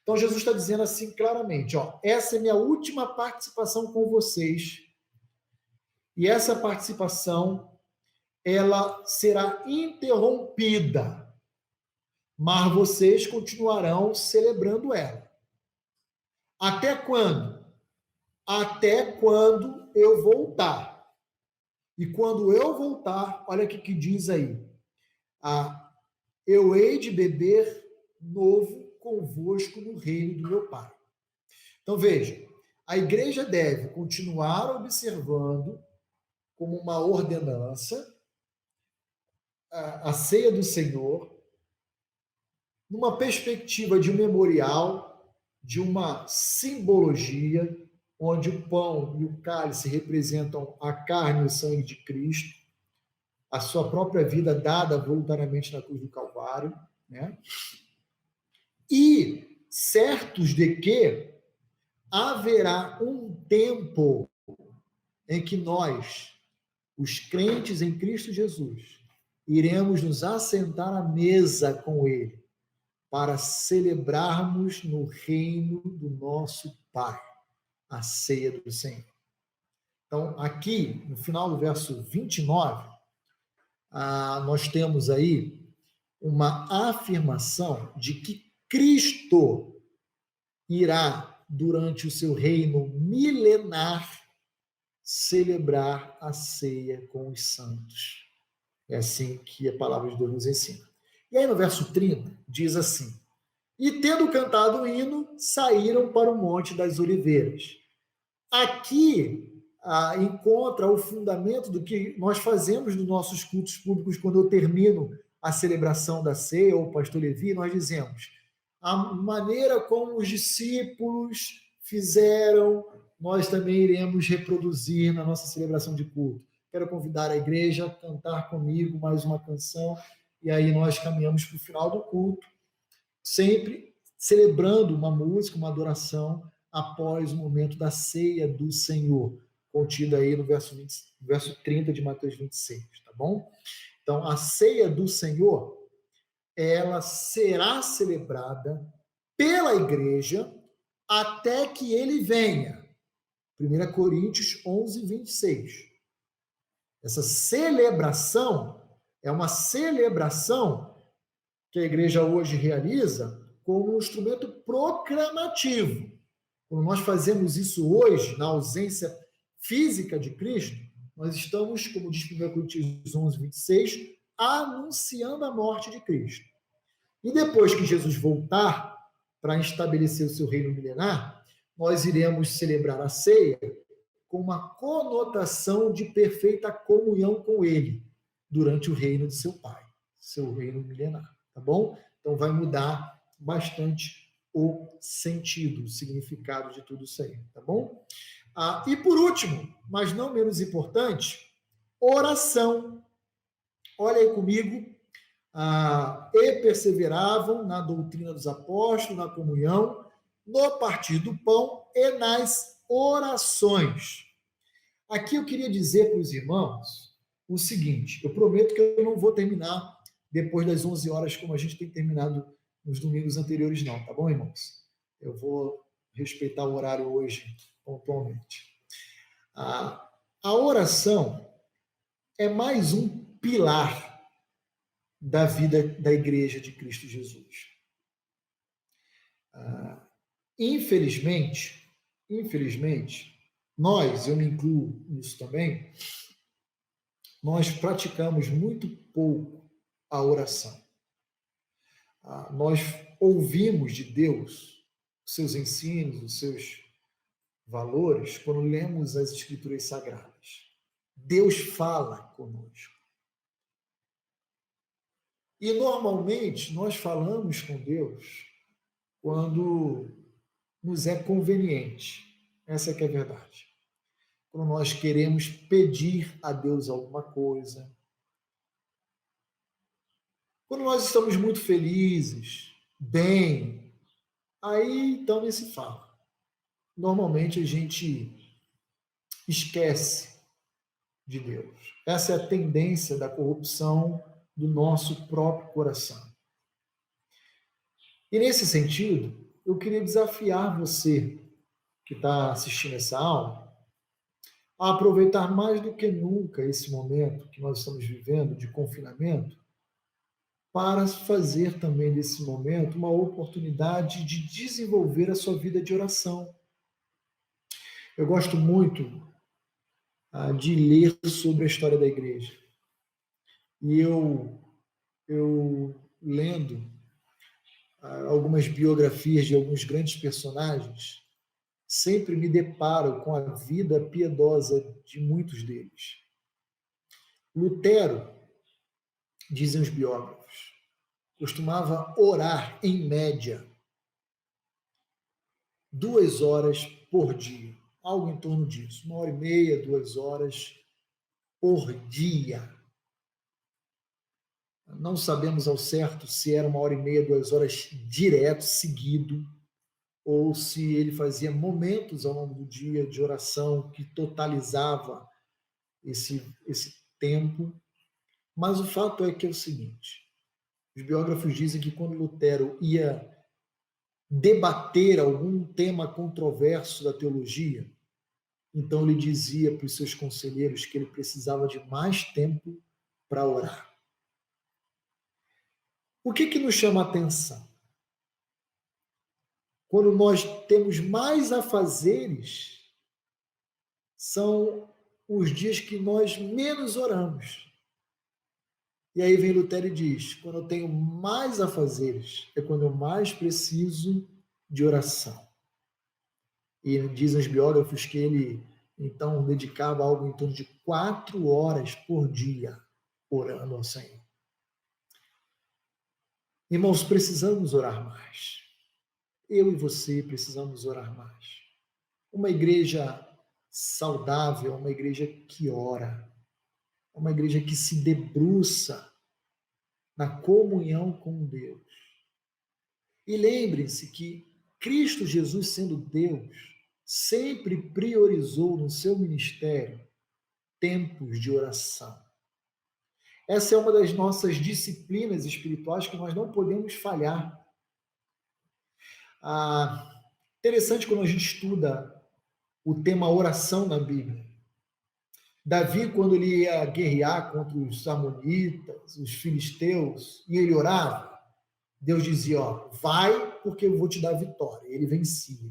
Então, Jesus está dizendo assim claramente, essa é minha última participação com vocês, e essa participação ela será interrompida, mas vocês continuarão celebrando ela. Até quando? Até quando eu voltar. E quando eu voltar, olha o que diz aí. Eu hei de beber novo convosco no reino do meu Pai. Então veja, a igreja deve continuar observando como uma ordenança a ceia do Senhor, numa perspectiva de um memorial, de uma simbologia, onde o pão e o cálice representam a carne e o sangue de Cristo, a sua própria vida dada voluntariamente na cruz do Calvário, né? E certos de que haverá um tempo em que nós, os crentes em Cristo Jesus, iremos nos assentar à mesa com Ele para celebrarmos no reino do nosso Pai a ceia do Senhor. Então, aqui, no final do verso 29, nós temos aí uma afirmação de que Cristo irá, durante o seu reino milenar, celebrar a ceia com os santos. É assim que a palavra de Deus nos ensina. E aí no verso 30, diz assim: e tendo cantado o hino, saíram para o Monte das Oliveiras. Aqui encontra o fundamento do que nós fazemos nos nossos cultos públicos quando eu termino a celebração da ceia, ou o pastor Levi, nós dizemos: a maneira como os discípulos fizeram, nós também iremos reproduzir na nossa celebração de culto. Quero convidar a igreja a cantar comigo mais uma canção, e aí nós caminhamos para o final do culto, sempre celebrando uma música, uma adoração, após o momento da ceia do Senhor, contido aí no verso 30 de Mateus 26, tá bom? Então, a ceia do Senhor, ela será celebrada pela igreja até que ele venha. 1 Coríntios 11, 26. Essa celebração é uma celebração que a igreja hoje realiza como um instrumento proclamativo. Quando nós fazemos isso hoje, na ausência física de Cristo, nós estamos, como diz 1 Coríntios 11, 26, anunciando a morte de Cristo. E depois que Jesus voltar para estabelecer o seu reino milenar, nós iremos celebrar a ceia com uma conotação de perfeita comunhão com Ele durante o reino de seu Pai, seu reino milenar, tá bom? Então vai mudar bastante o sentido, o significado de tudo isso aí, tá bom? E por último, mas não menos importante, oração. Olha aí comigo. E perseveravam na doutrina dos apóstolos, na comunhão, no partir do pão e nas orações. Aqui eu queria dizer para os irmãos o seguinte: eu prometo que eu não vou terminar depois das 11 horas, como a gente tem terminado nos domingos anteriores, não, tá bom, irmãos? Eu vou respeitar o horário hoje pontualmente. A oração é mais um pilar da vida da Igreja de Cristo Jesus. Infelizmente, nós, eu me incluo nisso também, nós praticamos muito pouco a oração. Nós ouvimos de Deus os seus ensinos, os seus valores, quando lemos as Escrituras Sagradas. Deus fala conosco. E, normalmente, nós falamos com Deus quando nos é conveniente. Essa é que é a verdade. Quando nós queremos pedir a Deus alguma coisa. Quando nós estamos muito felizes, bem, aí então nem se fala. Normalmente a gente esquece de Deus. Essa é a tendência da corrupção do nosso próprio coração. E nesse sentido, eu queria desafiar você que está assistindo essa aula a aproveitar mais do que nunca esse momento que nós estamos vivendo de confinamento para fazer também desse momento uma oportunidade de desenvolver a sua vida de oração. Eu gosto muito de ler sobre a história da igreja. E eu lendo algumas biografias de alguns grandes personagens, sempre me deparo com a vida piedosa de muitos deles. Lutero, dizem os biógrafos, costumava orar, em média, 2 horas por dia, algo em torno disso, 1h30, 2 horas por dia. Não sabemos ao certo se era 1h30, 2 horas direto, seguido, ou se ele fazia momentos ao longo do dia de oração que totalizava esse tempo. Mas o fato é que é o seguinte, os biógrafos dizem que quando Lutero ia debater algum tema controverso da teologia, então ele dizia para os seus conselheiros que ele precisava de mais tempo para orar. O que nos chama a atenção? Quando nós temos mais afazeres, são os dias que nós menos oramos. E aí vem Lutero e diz, quando eu tenho mais afazeres, é quando eu mais preciso de oração. E dizem os biógrafos que ele, então, dedicava algo em torno de 4 horas por dia orando ao Senhor. Irmãos, precisamos orar mais. Eu e você precisamos orar mais. Uma igreja saudável, uma igreja que ora, uma igreja que se debruça na comunhão com Deus. E lembrem-se que Cristo Jesus, sendo Deus, sempre priorizou no seu ministério tempos de oração. Essa é uma das nossas disciplinas espirituais que nós não podemos falhar. Interessante quando a gente estuda o tema oração na Bíblia. Davi, quando ele ia guerrear contra os amonitas, os filisteus, e ele orava, Deus dizia, vai porque eu vou te dar vitória. Ele vencia.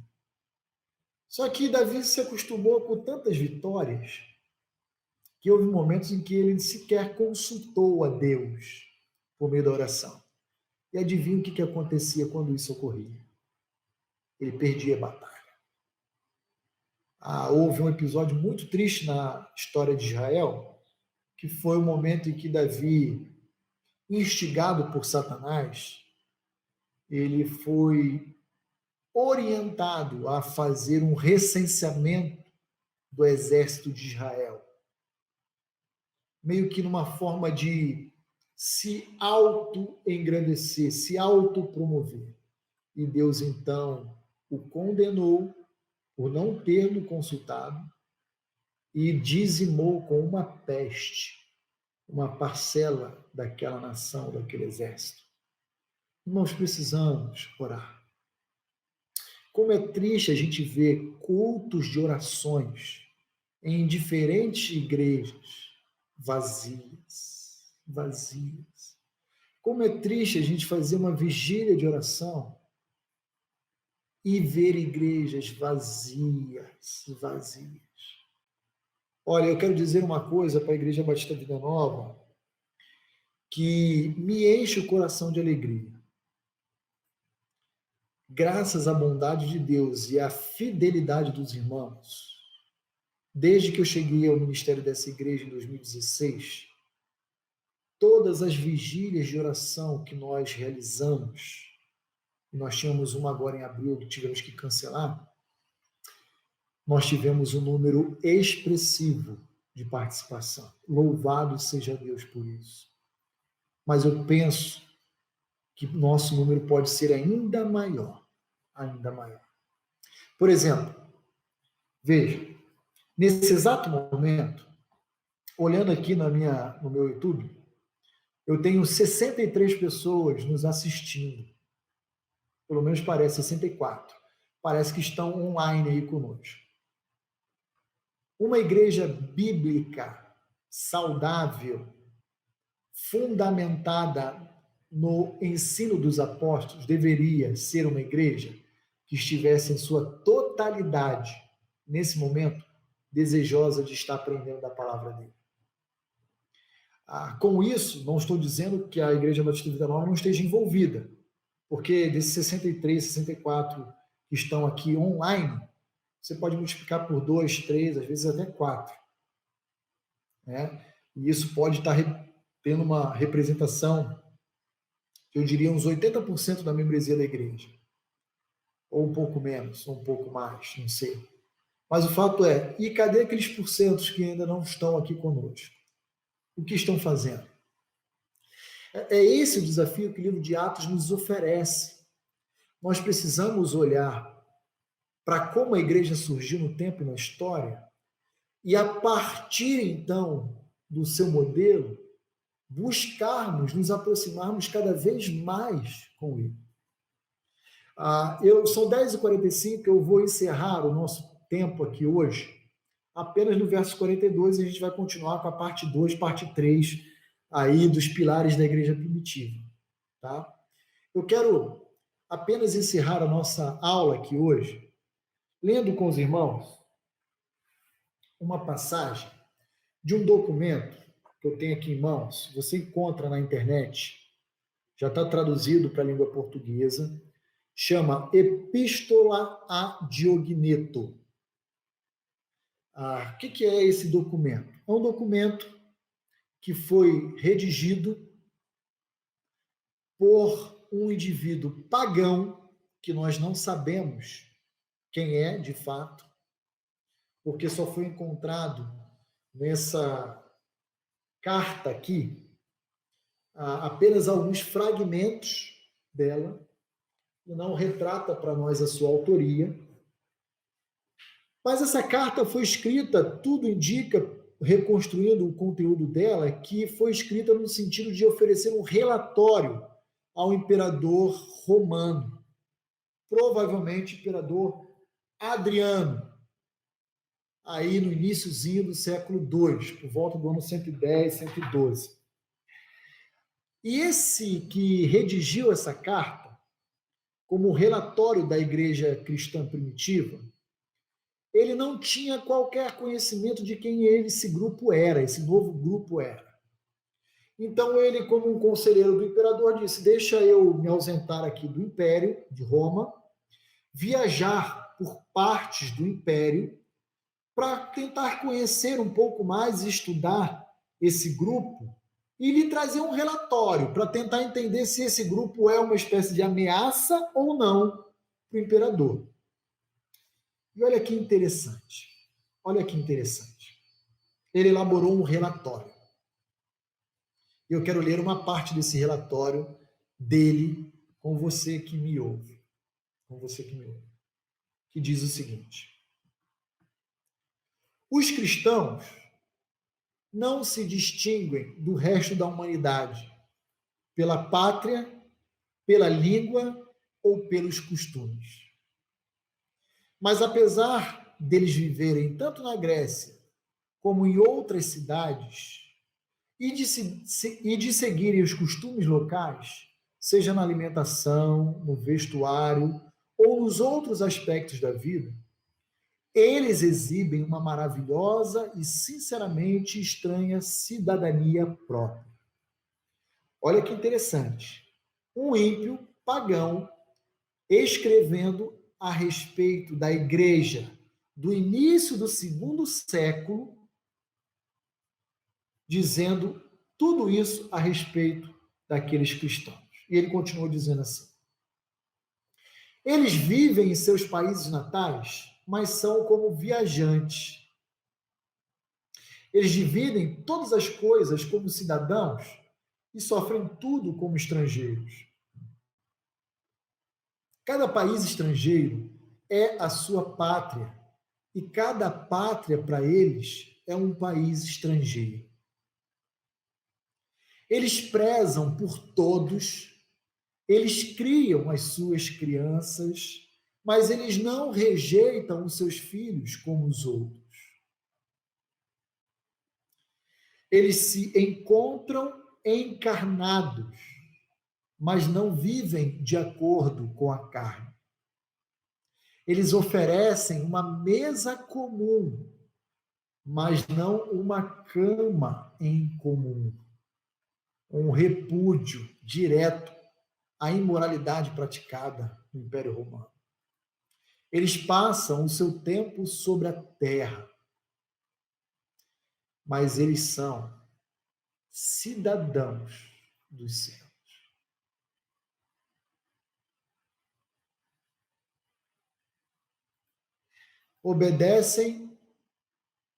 Só que Davi se acostumou com tantas vitórias que houve momentos em que ele sequer consultou a Deus por meio da oração. E adivinha o que acontecia quando isso ocorria? Ele perdia a batalha. Houve um episódio muito triste na história de Israel, que foi o momento em que Davi, instigado por Satanás, ele foi orientado a fazer um recenseamento do exército de Israel, meio que numa forma de se auto-engrandecer, se auto-promover. E Deus, então, o condenou por não ter-no consultado e dizimou com uma peste uma parcela daquela nação, daquele exército. Nós precisamos orar. Como é triste a gente ver cultos de orações em diferentes igrejas vazias. Como é triste a gente fazer uma vigília de oração e ver igrejas vazias. Olha, eu quero dizer uma coisa para a Igreja Batista Vida Nova que me enche o coração de alegria. Graças à bondade de Deus e à fidelidade dos irmãos, desde que eu cheguei ao ministério dessa igreja em 2016, todas as vigílias de oração que nós realizamos, e nós tínhamos uma agora em abril que tivemos que cancelar, nós tivemos um número expressivo de participação. Louvado seja Deus por isso. Mas eu penso que nosso número pode ser ainda maior. Por exemplo, veja, nesse exato momento, olhando aqui no meu YouTube, eu tenho 63 pessoas nos assistindo. Pelo menos parece 64. Parece que estão online aí conosco. Uma igreja bíblica, saudável, fundamentada no ensino dos apóstolos deveria ser uma igreja que estivesse em sua totalidade, nesse momento, desejosa de estar aprendendo da palavra dele. Com isso, não estou dizendo que a Igreja Batista Vida Nova não esteja envolvida, porque desses 63, 64 que estão aqui online, você pode multiplicar por 2, 3, às vezes até 4. Né? E isso pode estar tendo uma representação, eu diria, uns 80% da membresia da igreja. Ou um pouco menos, ou um pouco mais, não sei. Mas o fato é, e cadê aqueles porcentos que ainda não estão aqui conosco? O que estão fazendo? É esse o desafio que o livro de Atos nos oferece. Nós precisamos olhar para como a igreja surgiu no tempo e na história, e a partir, então, do seu modelo, buscarmos nos aproximarmos cada vez mais com ele. São 10h45, eu vou encerrar o nosso tempo aqui hoje, apenas no verso 42, e a gente vai continuar com a parte 2, parte 3, aí dos pilares da igreja primitiva. Tá? Eu quero apenas encerrar a nossa aula aqui hoje, lendo com os irmãos uma passagem de um documento que eu tenho aqui em mãos, você encontra na internet, já está traduzido para a língua portuguesa, chama Epístola a Diogneto. O que é esse documento? É um documento que foi redigido por um indivíduo pagão, que nós não sabemos quem é de fato, porque só foi encontrado nessa carta aqui apenas alguns fragmentos dela, e não retrata para nós a sua autoria. Mas essa carta foi escrita, tudo indica, reconstruindo o conteúdo dela, que foi escrita no sentido de oferecer um relatório ao imperador romano, provavelmente imperador Adriano, aí no iniciozinho do século II, por volta do ano 110, 112. E esse que redigiu essa carta, como relatório da igreja cristã primitiva, ele não tinha qualquer conhecimento de quem esse grupo era, esse novo grupo era. Então ele, como um conselheiro do imperador, disse: deixa eu me ausentar aqui do Império de Roma, viajar por partes do Império, para tentar conhecer um pouco mais e estudar esse grupo, e lhe trazer um relatório para tentar entender se esse grupo é uma espécie de ameaça ou não para o imperador. E olha que interessante. Olha que interessante. Ele elaborou um relatório. Eu quero ler uma parte desse relatório dele com você que me ouve. Com você que me ouve. Que diz o seguinte: os cristãos não se distinguem do resto da humanidade pela pátria, pela língua ou pelos costumes. Mas apesar deles viverem tanto na Grécia como em outras cidades e de seguirem os costumes locais, seja na alimentação, no vestuário ou nos outros aspectos da vida, eles exibem uma maravilhosa e sinceramente estranha cidadania própria. Olha que interessante. Um ímpio pagão escrevendo a respeito da igreja do início do 2º século, dizendo tudo isso a respeito daqueles cristãos. E ele continuou dizendo assim: eles vivem em seus países natais, mas são como viajantes. Eles dividem todas as coisas como cidadãos e sofrem tudo como estrangeiros. Cada país estrangeiro é a sua pátria, e cada pátria para eles é um país estrangeiro. Eles prezam por todos, eles criam as suas crianças, mas eles não rejeitam os seus filhos como os outros. Eles se encontram encarnados mas não vivem de acordo com a carne. Eles oferecem uma mesa comum, mas não uma cama em comum. Um repúdio direto à imoralidade praticada no Império Romano. Eles passam o seu tempo sobre a terra, mas eles são cidadãos dos céus. Obedecem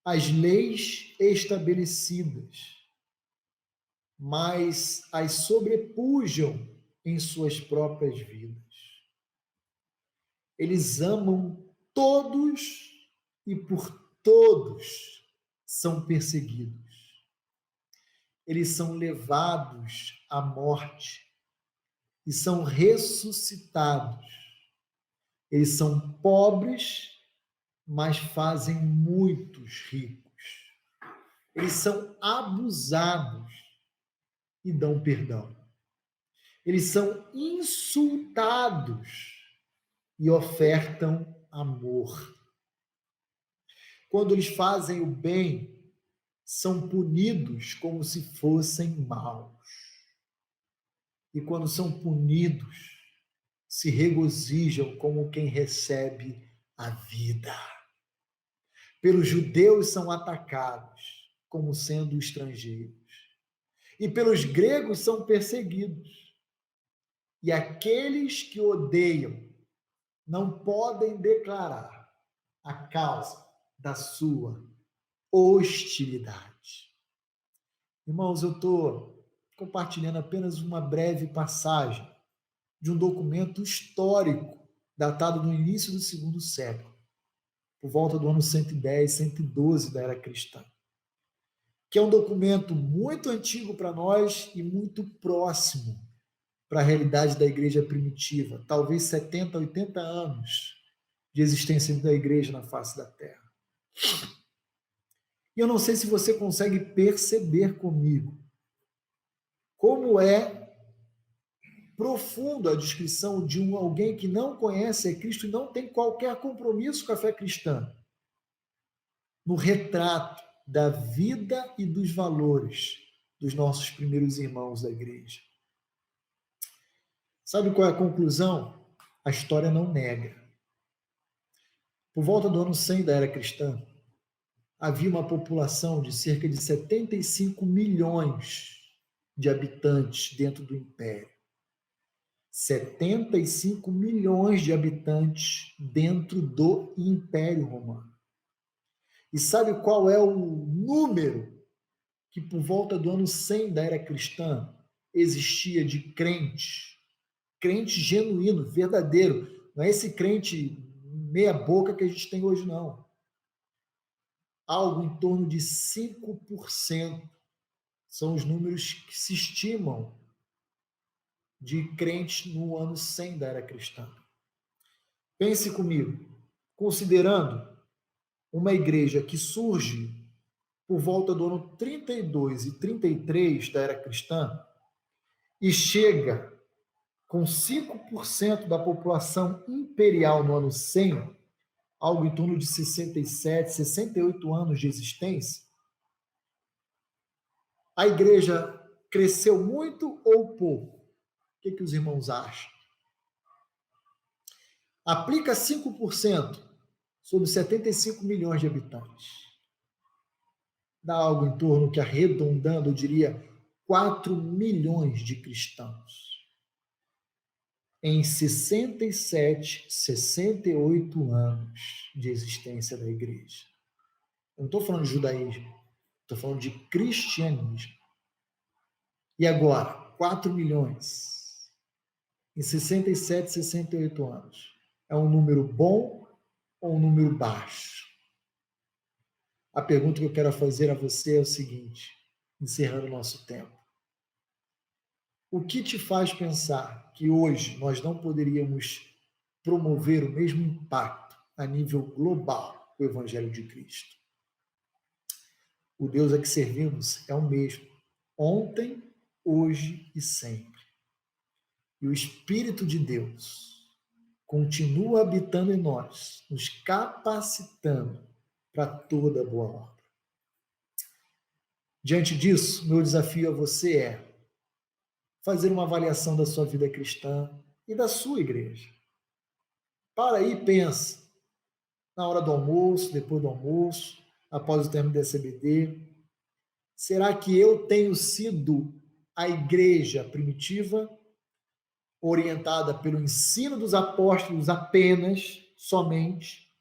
às leis estabelecidas, mas as sobrepujam em suas próprias vidas. Eles amam todos e por todos são perseguidos. Eles são levados à morte e são ressuscitados. Eles são pobres, mas fazem muitos ricos. Eles são abusados e dão perdão. Eles são insultados e ofertam amor. Quando eles fazem o bem, são punidos como se fossem maus. E quando são punidos, se regozijam como quem recebe a vida. Pelos judeus são atacados como sendo estrangeiros. E pelos gregos são perseguidos. E aqueles que odeiam não podem declarar a causa da sua hostilidade. Irmãos, eu estou compartilhando apenas uma breve passagem de um documento histórico datado no início do segundo século, por volta do ano 110, 112 da era cristã, que é um documento muito antigo para nós e muito próximo para a realidade da igreja primitiva, talvez 70, 80 anos de existência da igreja na face da terra. E eu não sei se você consegue perceber comigo como é profundo a descrição de alguém que não conhece a Cristo e não tem qualquer compromisso com a fé cristã, no retrato da vida e dos valores dos nossos primeiros irmãos da igreja. Sabe qual é a conclusão? A história não nega. Por volta do ano 100 da era cristã, havia uma população de cerca de 75 milhões de habitantes dentro do Império. 75 milhões de habitantes dentro do Império Romano. E sabe qual é o número que por volta do ano 100 da era cristã existia de crentes? Crente genuíno, verdadeiro. Não é esse crente meia boca que a gente tem hoje, não. Algo em torno de 5% são os números que se estimam de crentes no ano 100 da era cristã. Pense comigo, considerando uma igreja que surge por volta do ano 32 e 33 da era cristã e chega com 5% da população imperial no ano 100, algo em torno de 67, 68 anos de existência, a igreja cresceu muito ou pouco? O que os irmãos acham? Aplica 5% sobre 75 milhões de habitantes. Dá algo em torno que, arredondando, eu diria, 4 milhões de cristãos. Em 67, 68 anos de existência da igreja. Eu não estou falando de judaísmo, estou falando de cristianismo. E agora, 4 milhões em 67, 68 anos. É um número bom ou um número baixo? A pergunta que eu quero fazer a você é o seguinte, encerrando o nosso tempo. O que te faz pensar que hoje nós não poderíamos promover o mesmo impacto a nível global com o Evangelho de Cristo? O Deus a que servimos é o mesmo, ontem, hoje e sempre. E o Espírito de Deus continua habitando em nós, nos capacitando para toda boa obra. Diante disso, meu desafio a você é fazer uma avaliação da sua vida cristã e da sua igreja. Para aí, pensa, na hora do almoço, depois do almoço, após o término da CBD, será que eu tenho sido a igreja primitiva, orientada pelo ensino dos apóstolos apenas, somente,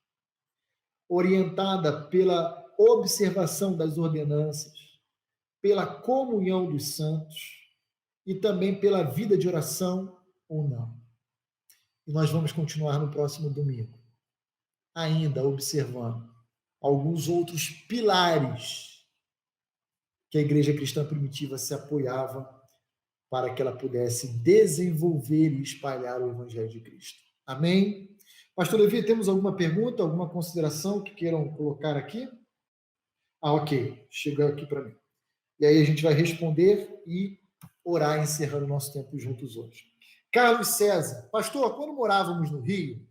orientada pela observação das ordenanças, pela comunhão dos santos e também pela vida de oração ou não? E nós vamos continuar no próximo domingo, ainda observando alguns outros pilares que a igreja cristã primitiva se apoiava para que ela pudesse desenvolver e espalhar o Evangelho de Cristo. Amém? Pastor Levi, temos alguma pergunta, alguma consideração que queiram colocar aqui? Ok, chegou aqui para mim. E aí a gente vai responder e orar, encerrando o nosso tempo juntos hoje. Carlos César, pastor, quando morávamos no Rio,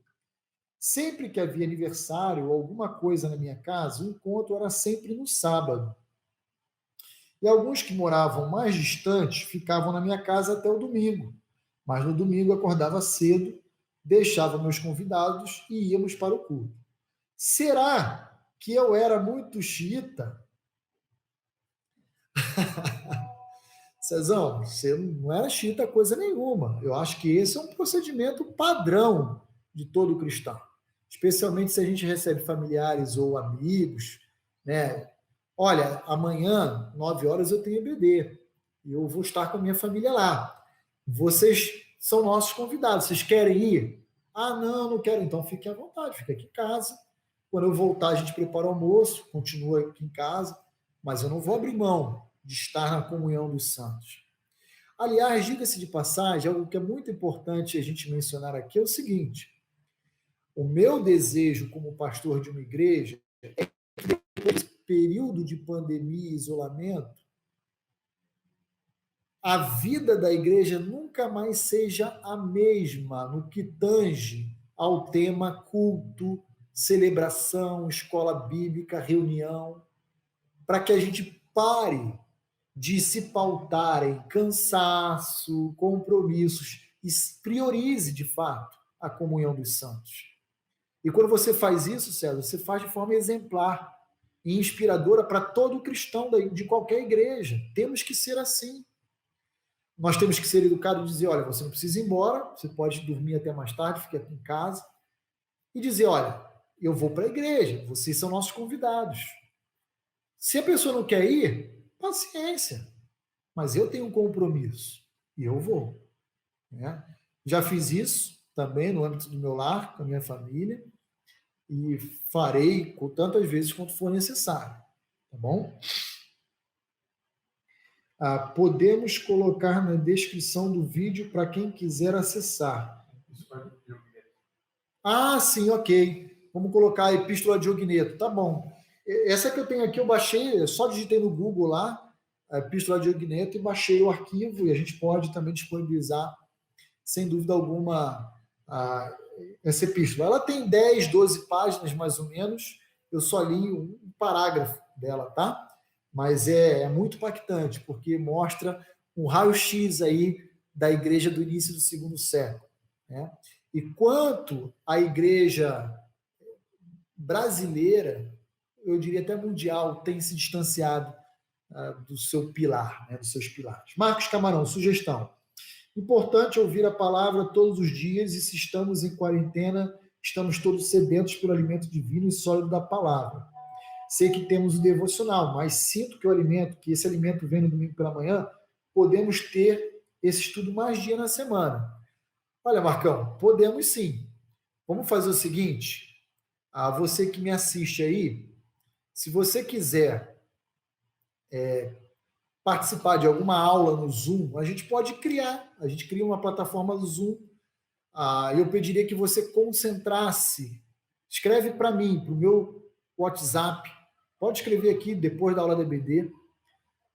sempre que havia aniversário ou alguma coisa na minha casa, o encontro era sempre no sábado. E alguns que moravam mais distantes ficavam na minha casa até o domingo. Mas no domingo acordava cedo, deixava meus convidados e íamos para o culto. Será que eu era muito xiita? Cezão, você não era xiita coisa nenhuma. Eu acho que esse é um procedimento padrão de todo cristão. Especialmente se a gente recebe familiares ou amigos, né? Olha, amanhã, 9 horas, eu tenho EBD. Eu vou estar com a minha família lá. Vocês são nossos convidados. Vocês querem ir? Ah, não quero. Então, fique à vontade. Fica aqui em casa. Quando eu voltar, a gente prepara o almoço. Continua aqui em casa. Mas eu não vou abrir mão de estar na comunhão dos santos. Aliás, diga-se de passagem, algo que é muito importante a gente mencionar aqui é o seguinte. O meu desejo como pastor de uma igreja é que período de pandemia e isolamento, a vida da igreja nunca mais seja a mesma no que tange ao tema culto, celebração, escola bíblica, reunião, para que a gente pare de se pautar em cansaço, compromissos e priorize, de fato, a comunhão dos santos. E quando você faz isso, César, você faz de forma exemplar e inspiradora para todo cristão de qualquer igreja. Temos que ser assim. Nós temos que ser educados e dizer, olha, você não precisa ir embora, você pode dormir até mais tarde, fica aqui em casa. E dizer, olha, eu vou para a igreja, vocês são nossos convidados. Se a pessoa não quer ir, paciência. Mas eu tenho um compromisso e eu vou. Né? Já fiz isso também no âmbito do meu lar, com a minha família, e farei tantas vezes quanto for necessário. Tá bom? Podemos colocar na descrição do vídeo para quem quiser acessar. Sim, ok. Vamos colocar a Epístola de Ogneto. Tá bom. Essa que eu tenho aqui, eu baixei, só digitei no Google lá, a Epístola de Ogneto, e baixei o arquivo, e a gente pode também disponibilizar, sem dúvida alguma, essa epístola. Ela tem 10, 12 páginas, mais ou menos. Eu só li um parágrafo dela, tá? Mas é muito impactante, porque mostra um raio-x aí da igreja do início do segundo século. Né? E quanto a igreja brasileira, eu diria até mundial, tem se distanciado do seu pilar, né, dos seus pilares. Marcos Camarão, sugestão. Importante ouvir a palavra todos os dias e se estamos em quarentena, estamos todos sedentos pelo alimento divino e sólido da palavra. Sei que temos o devocional, mas sinto que esse alimento vem no domingo pela manhã, podemos ter esse estudo mais dia na semana. Olha, Marcão, podemos sim. Vamos fazer o seguinte, você que me assiste aí, se você quiser participar de alguma aula no Zoom, a gente cria uma plataforma do Zoom, eu pediria que você concentrasse, escreve para mim, para o meu WhatsApp, pode escrever aqui depois da aula da EBD,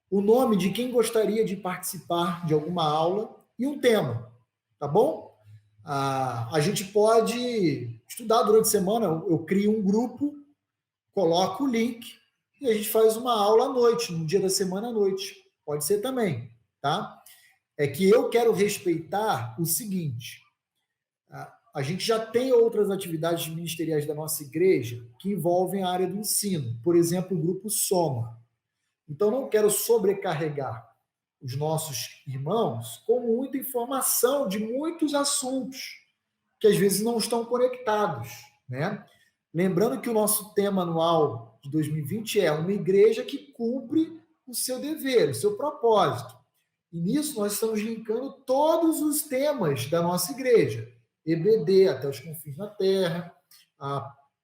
o nome de quem gostaria de participar de alguma aula e um tema. tá bom? A gente pode estudar durante a semana, eu crio um grupo, coloco o link e a gente faz uma aula à noite, no dia da semana à noite. Pode ser também, tá? É que eu quero respeitar o seguinte, a gente já tem outras atividades ministeriais da nossa igreja que envolvem a área do ensino, por exemplo, o grupo Soma. Então, não quero sobrecarregar os nossos irmãos com muita informação de muitos assuntos que às vezes não estão conectados, né? Lembrando que o nosso tema anual de 2020 é uma igreja que cumpre o seu dever, o seu propósito. E nisso nós estamos linkando todos os temas da nossa igreja. EBD, até os confins da terra.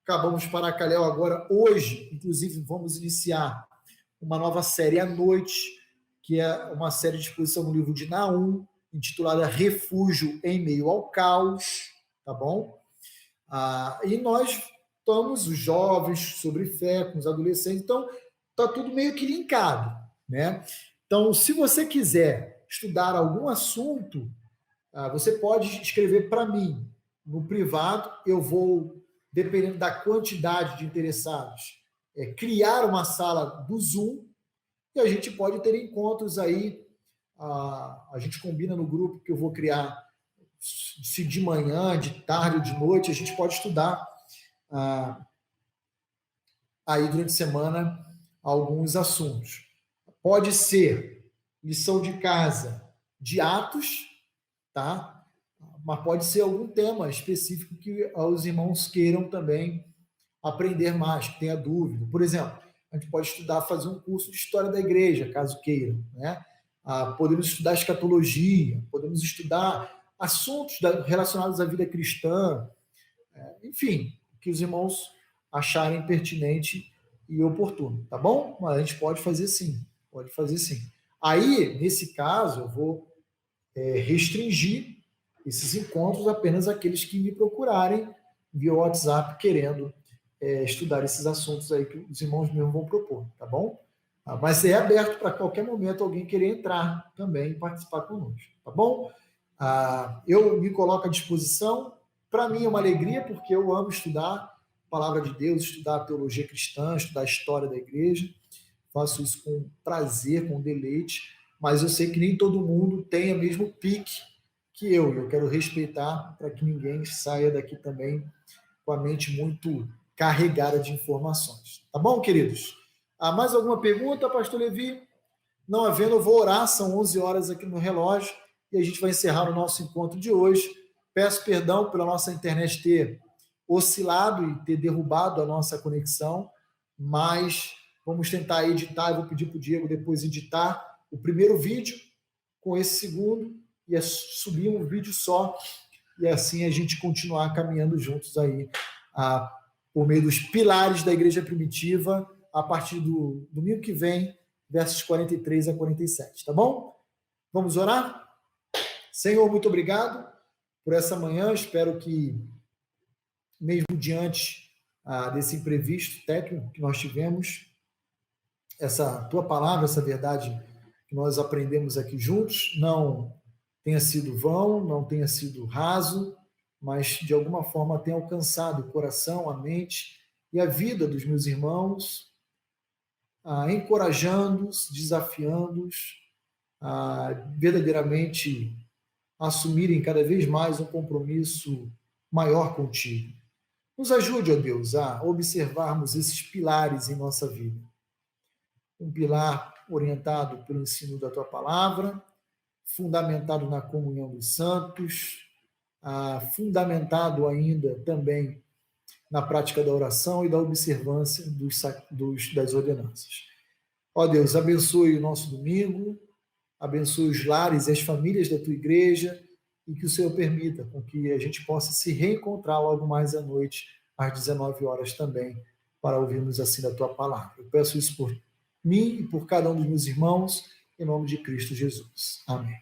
Acabamos Paracaléu agora, hoje, inclusive, vamos iniciar uma nova série à noite, que é uma série de exposição no livro de Naum, intitulada Refúgio em Meio ao Caos, tá bom? E nós estamos, os jovens, sobre fé, com os adolescentes, então está tudo meio que linkado, né? Então, se você quiser estudar algum assunto, você pode escrever para mim no privado, eu vou, dependendo da quantidade de interessados, criar uma sala do Zoom e a gente pode ter encontros aí, a gente combina no grupo que eu vou criar, se de manhã, de tarde ou de noite, a gente pode estudar aí durante a semana alguns assuntos. Pode ser lição de casa de Atos, tá? Mas pode ser algum tema específico que os irmãos queiram também aprender mais, que tenha dúvida. Por exemplo, a gente pode estudar, fazer um curso de história da igreja, caso queiram, né? Podemos estudar escatologia, podemos estudar assuntos relacionados à vida cristã, enfim, que os irmãos acharem pertinente e oportuno, tá bom? Mas a gente pode fazer sim, pode fazer sim. Aí, nesse caso, eu vou restringir esses encontros apenas àqueles que me procurarem via WhatsApp querendo estudar esses assuntos aí que os irmãos mesmo vão propor, tá bom? Mas é aberto para qualquer momento alguém querer entrar também e participar conosco, tá bom? Eu me coloco à disposição. Para mim é uma alegria, porque eu amo estudar a palavra de Deus, estudar a teologia cristã, estudar a história da igreja. Faço isso com prazer, com deleite, mas eu sei que nem todo mundo tem o mesmo pique que eu. Eu quero respeitar para que ninguém saia daqui também com a mente muito carregada de informações. Tá bom, queridos? Mais alguma pergunta, pastor Levi? Não havendo, eu vou orar, são 11 horas aqui no relógio, e a gente vai encerrar o nosso encontro de hoje. Peço perdão pela nossa internet ter oscilado e ter derrubado a nossa conexão, mas vamos tentar editar, eu vou pedir para o Diego depois editar o primeiro vídeo com esse segundo, e subir um vídeo só, e assim a gente continuar caminhando juntos aí, por meio dos pilares da igreja primitiva, a partir do domingo que vem, versos 43 a 47, tá bom? Vamos orar? Senhor, muito obrigado por essa manhã, espero que, mesmo diante desse imprevisto técnico que nós tivemos, essa tua palavra, essa verdade que nós aprendemos aqui juntos, não tenha sido vão, não tenha sido raso, mas de alguma forma tenha alcançado o coração, a mente e a vida dos meus irmãos, encorajando-os, desafiando-os a verdadeiramente assumirem cada vez mais um compromisso maior contigo. Nos ajude, ó Deus, a observarmos esses pilares em nossa vida. Um pilar orientado pelo ensino da tua palavra, fundamentado na comunhão dos santos, fundamentado ainda também na prática da oração e da observância das ordenanças. Ó Deus, abençoe o nosso domingo, abençoe os lares e as famílias da tua igreja e que o Senhor permita com que a gente possa se reencontrar logo mais à noite, às 19 horas também, para ouvirmos assim da tua palavra. Eu peço isso por mim e por cada um dos meus irmãos, em nome de Cristo Jesus. Amém.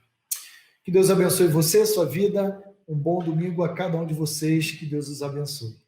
Que Deus abençoe você, sua vida. Um bom domingo a cada um de vocês. Que Deus os abençoe.